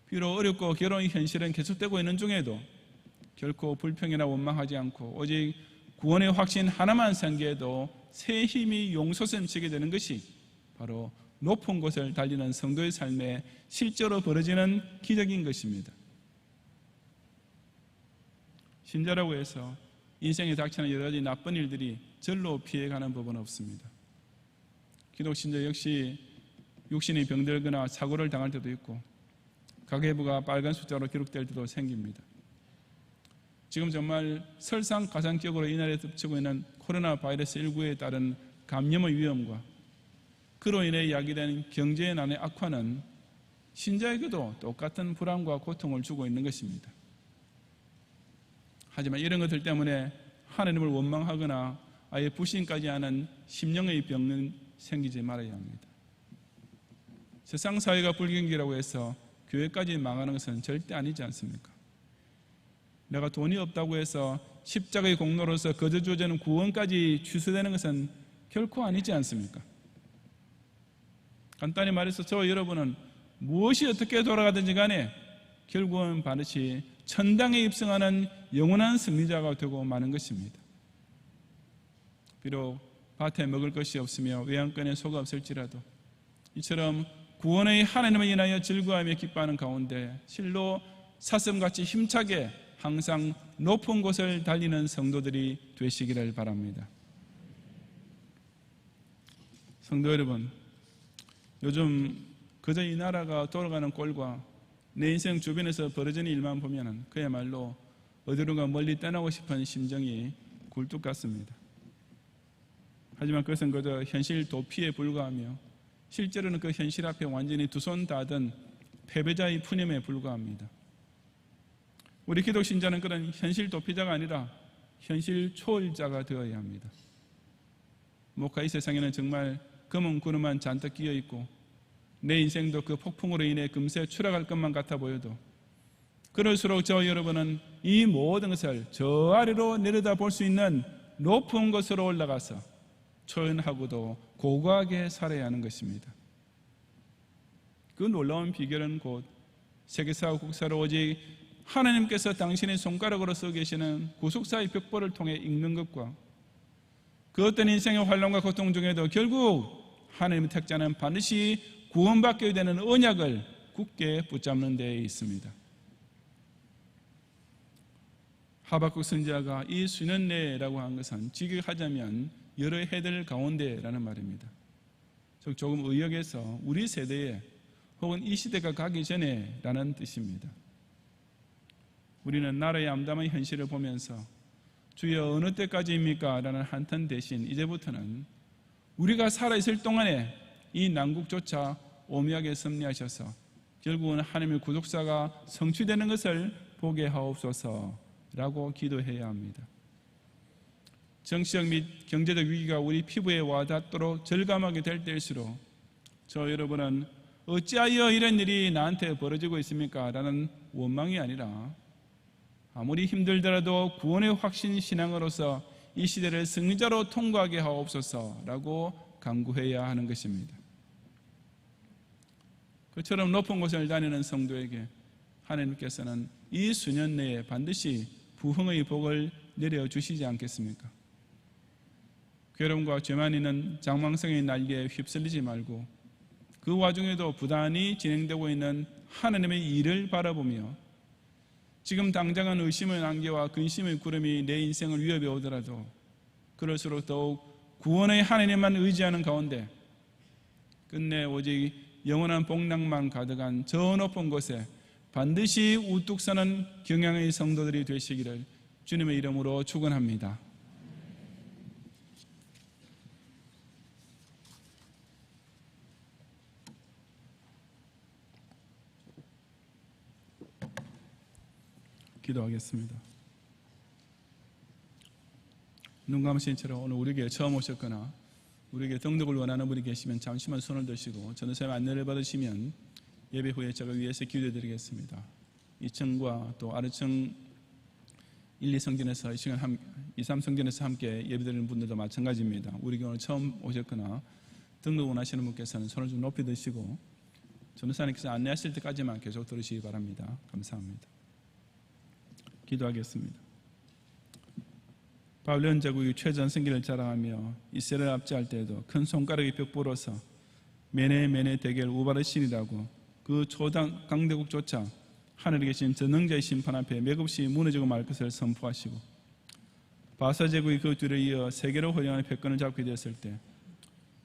비록 어렵고 괴로운 현실은 계속되고 있는 중에도 결코 불평이나 원망하지 않고 오직 구원의 확신 하나만 상기해도 새 힘이 용솟음치게 되는 것이 바로 높은 곳을 달리는 성도의 삶에 실제로 벌어지는 기적인 것입니다. 신자라고 해서 인생에 닥치는 여러 가지 나쁜 일들이 절로 피해가는 법은 없습니다. 기독 신자 역시 육신이 병들거나 사고를 당할 때도 있고 가계부가 빨간 숫자로 기록될 때도 생깁니다. 지금 정말 설상가상격으로 이 나라에 덮치고 있는 코로나 바이러스 19에 따른 감염의 위험과 그로 인해 야기된 경제의 난의 악화는 신자에게도 똑같은 불안과 고통을 주고 있는 것입니다. 하지만 이런 것들 때문에 하나님을 원망하거나 아예 불신까지 하는 심령의 병은 생기지 말아야 합니다. 세상 사회가 불경기라고 해서 교회까지 망하는 것은 절대 아니지 않습니까? 내가 돈이 없다고 해서 십자가의 공로로서 거저 주어지는 구원까지 취소되는 것은 결코 아니지 않습니까? 간단히 말해서 저 여러분은 무엇이 어떻게 돌아가든지 간에 결국은 반드시 천당에 입성하는 영원한 승리자가 되고 마는 것입니다. 비록 밭에 먹을 것이 없으며 외양간에 소가 없을지라도 이처럼 구원의 하나님을 인하여 즐거워하며 기뻐하는 가운데 실로 사슴같이 힘차게 항상 높은 곳을 달리는 성도들이 되시기를 바랍니다. 성도 여러분, 요즘 그저 이 나라가 돌아가는 꼴과 내 인생 주변에서 벌어지는 일만 보면 그야말로 어디론가 멀리 떠나고 싶은 심정이 굴뚝 같습니다. 하지만 그것은 그저 현실 도피에 불과하며 실제로는 그 현실 앞에 완전히 두 손 다 든 패배자의 푸념에 불과합니다. 우리 기독 신자는 그런 현실 도피자가 아니라 현실 초월자가 되어야 합니다. 목화 이 세상에는 정말 검은 구름만 잔뜩 끼어 있고 내 인생도 그 폭풍으로 인해 금세 추락할 것만 같아 보여도 그럴수록 저 여러분은 이 모든 것을 저 아래로 내려다 볼 수 있는 높은 곳으로 올라가서 초연하고도 고고하게 살아야 하는 것입니다. 그 놀라운 비결은 곧 세계사와 국사로 오직 하나님께서 당신의 손가락으로 써 계시는 구속사의 벽보를 통해 읽는 것과 그 어떤 인생의 환난과 고통 중에도 결국 하나님의 택자는 반드시 구원받게 되는 언약을 굳게 붙잡는 데에 있습니다. 하박국 선지자가 이 수년 내라고 한 것은 직역하자면 여러 해들 가운데라는 말입니다. 즉 조금 의역해서 우리 세대에 혹은 이 시대가 가기 전에라는 뜻입니다. 우리는 나라의 암담한 현실을 보면서 주여 어느 때까지입니까? 라는 한탄 대신 이제부터는 우리가 살아있을 동안에 이 난국조차 오묘하게 섭리하셔서 결국은 하나님의 구속사가 성취되는 것을 보게 하옵소서라고 기도해야 합니다. 정치적 및 경제적 위기가 우리 피부에 와닿도록 절감하게 될 때일수록 저 여러분은 어찌하여 이런 일이 나한테 벌어지고 있습니까? 라는 원망이 아니라 아무리 힘들더라도 구원의 확신 신앙으로서 이 시대를 승리자로 통과하게 하옵소서라고 간구해야 하는 것입니다. 그처럼 높은 곳을 다니는 성도에게 하나님께서는 이 수년 내에 반드시 부흥의 복을 내려주시지 않겠습니까? 괴로움과 죄만 있는 장망성의 날개에 휩쓸리지 말고 그 와중에도 부단히 진행되고 있는 하나님의 일을 바라보며 지금 당장은 의심의 안개와 근심의 구름이 내 인생을 위협해 오더라도 그럴수록 더욱 구원의 하나님만 의지하는 가운데 끝내 오직 영원한 복락만 가득한 저 높은 곳에 반드시 우뚝 서는 경양의 성도들이 되시기를 주님의 이름으로 축원합니다. 기도하겠습니다. 눈 감으신 채로 오늘 우리에게 처음 오셨거나 우리에게 등록을 원하는 분이 계시면 잠시만 손을 드시고 전도사님 안내를 받으시면 예배 후에 제가 위에서 기도해드리겠습니다. 2층과 또 아래층 1, 2성전에서 2, 3성전에서 함께 예배드리는 분들도 마찬가지입니다. 우리에게 오늘 처음 오셨거나 등록 원하시는 분께서는 손을 좀 높이 드시고 전도사님께서 안내하실 때까지만 계속 들으시기 바랍니다. 감사합니다. 기도하겠습니다. 바벨론 제국이 최전성기를 자랑하며 이스라엘을 압제할 때에도 큰 손가락이 벽보로서 메네 대결 우바르 신이라고 그 초당 강대국조차 하늘에 계신 전능자의 심판 앞에 맥없이 무너지고 말 것을 선포하시고 바사 제국이 그 뒤를 이어 세계로 호령하는 패권을 잡게 되었을 때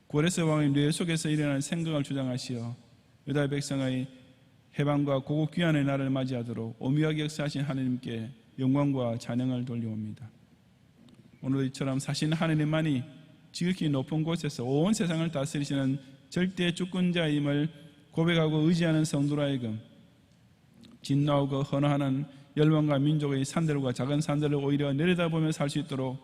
고레스 왕의 뇌 속에서 일어난 생각을 주장하시어 유다 백성의 해방과 고국 귀환의 날을 맞이하도록 오묘하게 역사하신 하나님께 영광과 찬양을 돌려옵니다. 오늘도 이처럼 사신 하나님만이 지극히 높은 곳에서 온 세상을 다스리시는 절대 주권자임을 고백하고 의지하는 성도로 하여금 진나오고 헌화하는 열방과 민족의 산들과 작은 산들을 오히려 내려다보며 살 수 있도록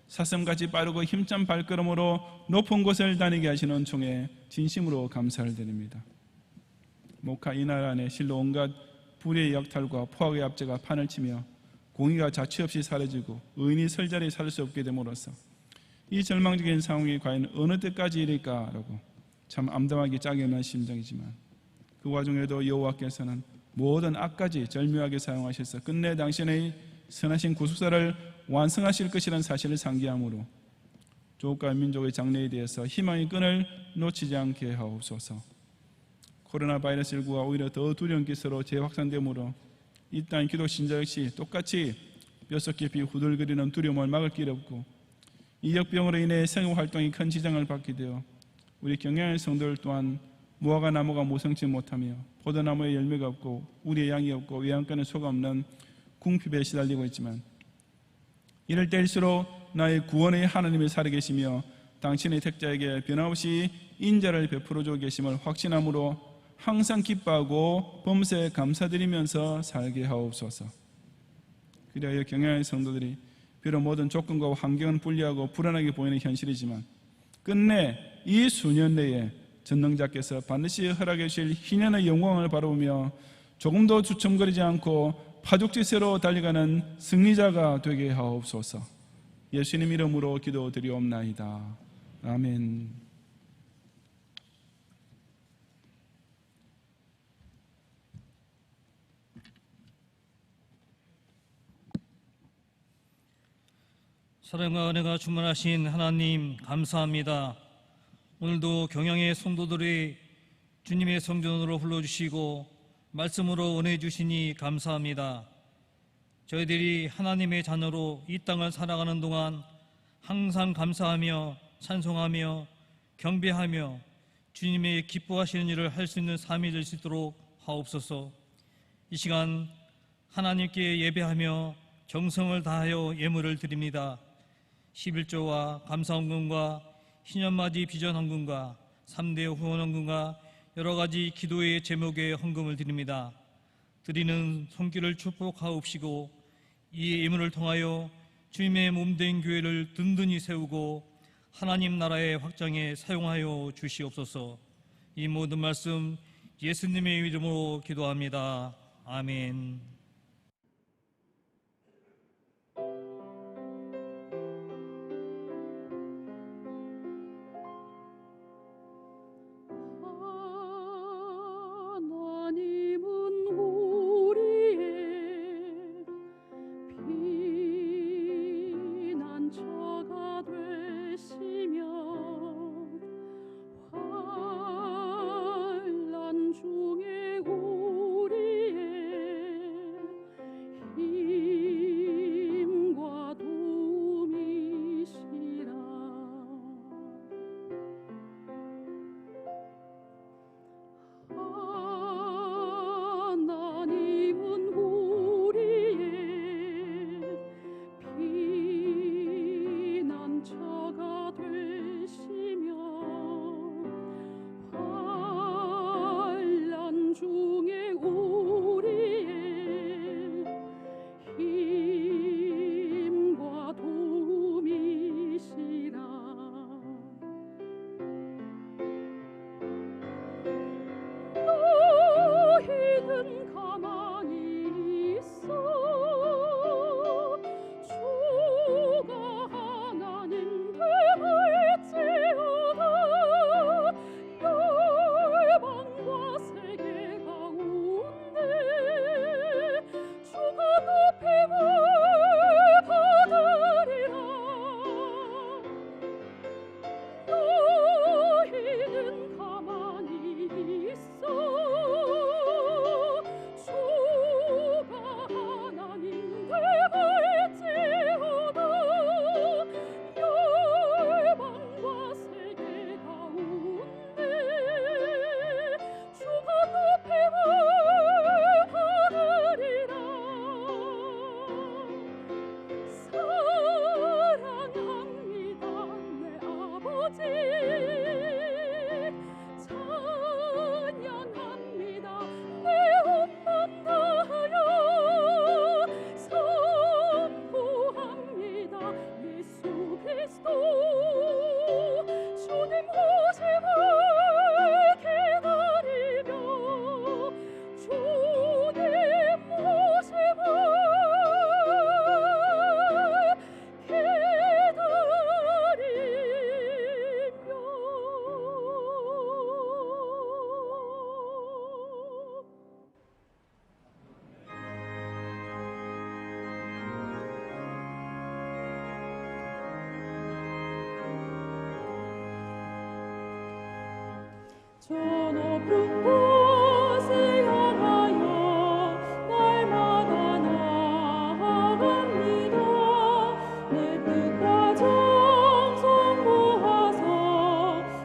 사슴같이 빠르고 힘찬 발걸음으로 높은 곳을 다니게 하시는 은총에 진심으로 감사를 드립니다. 목화 이날 안에 실로 온갖 불의의 약탈과 포악의 압제가 판을 치며 공의가 자취 없이 사라지고 의인이 설자리 살 수 없게 됨으로써 이 절망적인 상황이 과연 어느 때까지 이를까라고 참 암담하기 짝이 없는 심정이지만 그 와중에도 여호와께서는 모든 악까지 절묘하게 사용하셔서 끝내 당신의 선하신 구속사를 완성하실 것이라는 사실을 상기하므로 조국과 민족의 장래에 대해서 희망의 끈을 놓치지 않게 하옵소서. 코로나 바이러스19가 오히려 더 두려운 기세로 재확산되므로 이 땅 기독 신자 역시 똑같이 뼛속 깊이 후들거리는 두려움을 막을 길이 없고 이 역병으로 인해 생활활동이 큰 지장을 받게 되어 우리 경양의 성도들 또한 무화과 나무가 모성치 못하며 포도나무에 열매가 없고 우리의 양이 없고 외양간에 소가 없는 궁핍에 시달리고 있지만 이럴 때일수록 나의 구원의 하나님이 살아계시며 당신의 택자에게 변함없이 인자를 베풀어주고 계심을 확신함으로 항상 기뻐하고 범사에 감사드리면서 살게 하옵소서. 그리하여 경양의 성도들이 비록 모든 조건과 환경은 불리하고 불안하게 보이는 현실이지만 끝내 이 수년 내에 전능자께서 반드시 허락해 주실 희년의 영광을 바라보며 조금도 주춤거리지 않고 파죽지세로 달려가는 승리자가 되게 하옵소서. 예수님 이름으로 기도드리옵나이다. 아멘. 사랑과 은혜가 충만하신 하나님 감사합니다. 오늘도 경양의 성도들이 주님의 성전으로 불러주시고 말씀으로 은혜 주시니 감사합니다. 저희들이 하나님의 자녀로 이 땅을 살아가는 동안 항상 감사하며 찬송하며 경배하며 주님의 기뻐하시는 일을 할 수 있는 삶이 될 수 있도록 하옵소서. 이 시간 하나님께 예배하며 정성을 다하여 예물을 드립니다. 11조와 감사헌금과 희년맞이 비전헌금과 3대 후원헌금과 여러가지 기도의 제목의 헌금을 드립니다. 드리는 손길을 축복하옵시고 이 예물을 통하여 주님의 몸된 교회를 든든히 세우고 하나님 나라의 확장에 사용하여 주시옵소서. 이 모든 말씀 예수님의 이름으로 기도합니다. 아멘. 하나님은 우리의 피난처가 되시며 환난 중에 우리의 힘과 도움이시라. 하나님은 우리의 피난처가 되시며 환난 중에 우리의 힘과 도움이시라. 너희는 가만히 있어 주가 하나님 되갈지어다. 열방과 세계 가운데 주가 높임을 받으리라. 너희는 가만히 있어 주가 하나님 되갈지어다. 열방과 세계 가운데 주가 높임을 받으리라. 사랑합니다 내 아버지, 찬양합니다 내 온맘 다하여, 선포합니다 예수 그리스도. 주님 오심을 기다리며, 주님 오심을 저 높은 곳을 향하여 날마다 나아갑니다. 내 뜻과 정성 모아서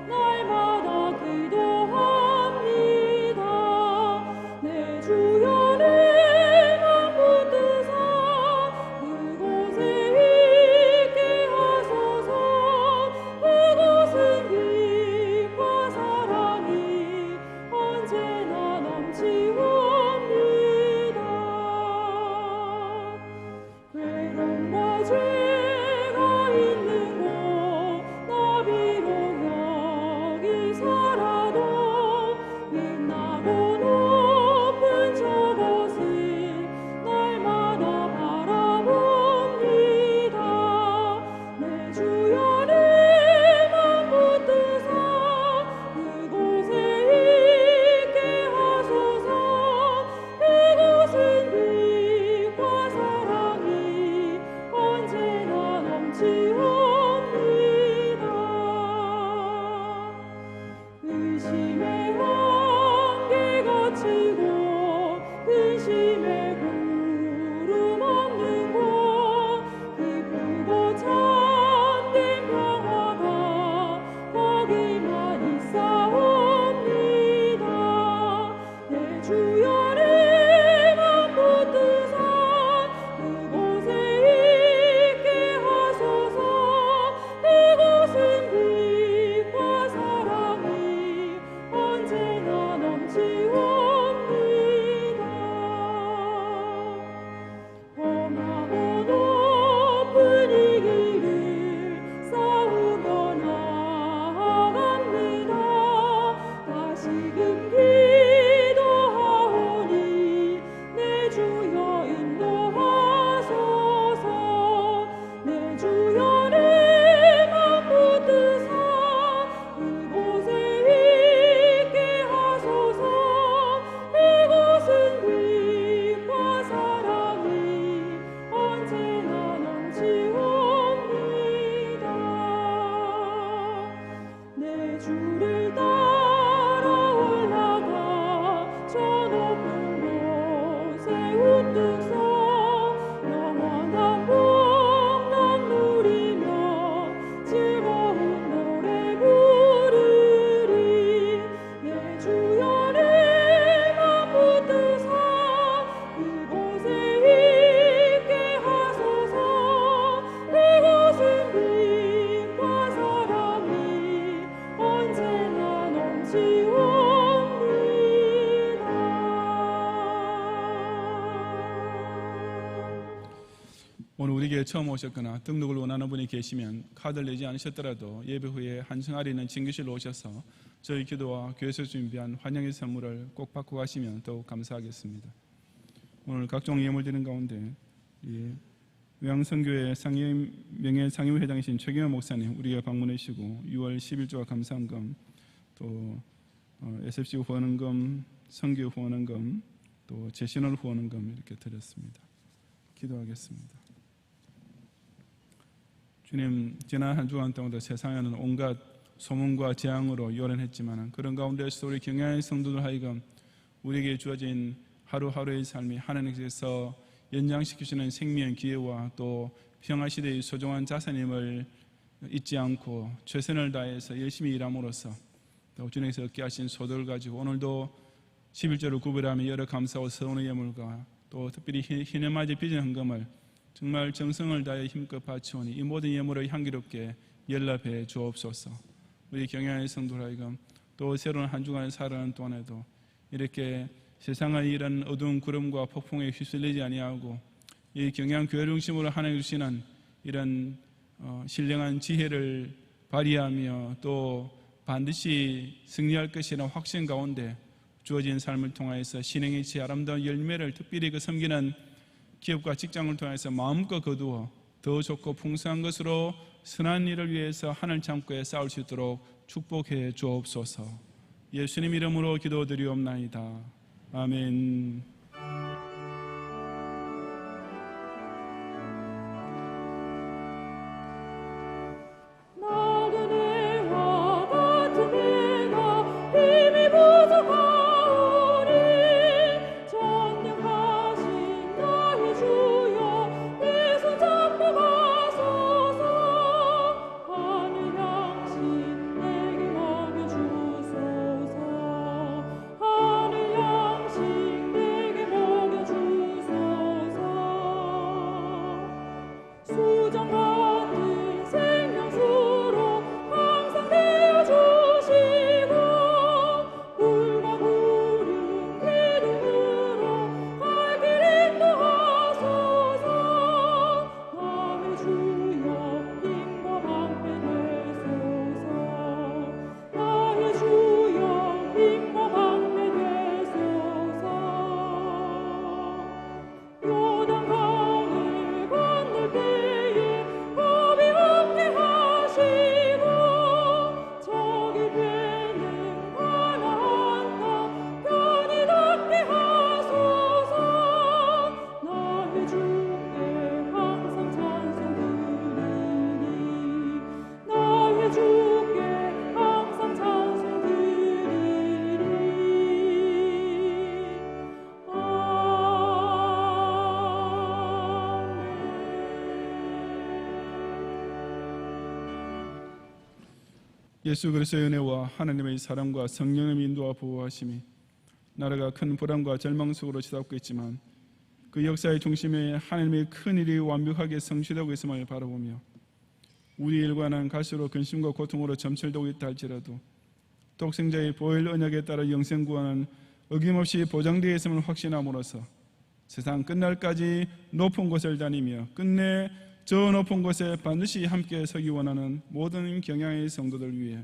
날마다 기도합니다. 내 주여 내 맘 붙드사 그곳에 있게 하소서. 그곳은 빛과 사랑이 언제 오늘 우리에게 처음 오셨거나 등록을 원하는 분이 계시면 카드를 내지 않으셨더라도 예배 후에 한승아리 있는 진교실로 오셔서 저희 기도와 교회에서 준비한 환영의 선물을 꼭 받고 가시면 더욱 감사하겠습니다. 오늘 각종 예물 드리는 가운데 외양선교회 명예 상임회장이신 최경현 목사님 우리가 방문해 주시고 6월 11조와 감사헌금 또 SFC 후원헌금, 선교 후원헌금, 또 제신월 후원헌금 이렇게 드렸습니다. 기도하겠습니다. 주님, 지난 한 주간 동안도 세상에는 온갖 소문과 재앙으로 요란했지만 그런 가운데서 우리 경양의 성도들 하여금 우리에게 주어진 하루하루의 삶이 하나님께서 연장시키시는 생명 기회와 또 평화시대의 소중한 자산임을 잊지 않고 최선을 다해서 열심히 일함으로써 또 주님께서 얻게 하신 소득을 가지고 오늘도 11조를 구별하며 여러 감사와 서운의 예물과 또 특별히 희년맞이 빚은 헌금을 정말 정성을 다해 힘껏 바치오니 이 모든 예물을 향기롭게 연락해 주옵소서. 우리 경양의 성도들 하여금 또 새로운 한 주간을 살아가는 동안에도 이렇게 세상의 이런 어두운 구름과 폭풍에 휩쓸리지 아니하고 이 경양 교회 중심으로 하나님 주시는 이런 신령한 지혜를 발휘하며 또 반드시 승리할 것이라는 확신 가운데 주어진 삶을 통해서 신행의 지 아름다운 열매를 특별히 그 섬기는 기업과 직장을 통해서 마음껏 거두어 더 좋고 풍성한 것으로 선한 일을 위해서 하늘 창고에 쌓을 수 있도록 축복해 주옵소서. 예수님 이름으로 기도드리옵나이다. 아멘. 나그네와 같은 내가 힘이 부족하오니 전능하신 나의 주여 내 손 잡고 가소서. 하늘 양식 내게 먹여주소서. 하늘 양식 내게 먹여주소서. 수정 같은 생명수로 항상 되어주시고 불과 구름 기둥으로 갈 길 인도하소서. 남의 주여 힘과 방패 되소서. 나의 주여 힘과 방패 되소서. 요단강을 건널 때에 겁이 없게 하시고 저기 되는 가나안 땅 편히 닿게 하소서. 나의 주께 항상 찬송 드리니 나의 주께 항상 찬송 드리니. 예수 그리스도의 은혜와 하나님의 사랑과 성령의 인도와 보호하심이 나라가 큰 불안과 절망 속으로 치닫고 있지만 그 역사의 중심에 하나님의 큰 일이 완벽하게 성취되고 있음을 바라보며 우리 일과는 갈수록 근심과 고통으로 점철되고 있다 할지라도 독생자의 보혈 언약에 따라 영생 구원은 어김없이 보장되어 있음을 확신함으로써 세상 끝날까지 높은 곳을 다니며 끝내 저 높은 곳에 반드시 함께 서기 원하는 모든 경양의 성도들 위해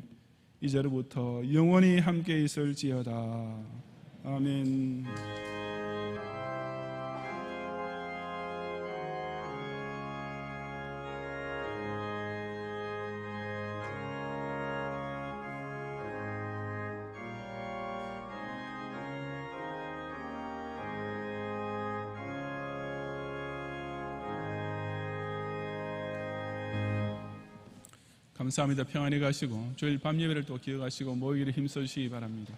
이제로부터 영원히 함께 있을지어다. 아멘. 감사합니다. 평안히 가시고 주일 밤 예배를 또 기억하시고 모이기를 힘써주시기 바랍니다.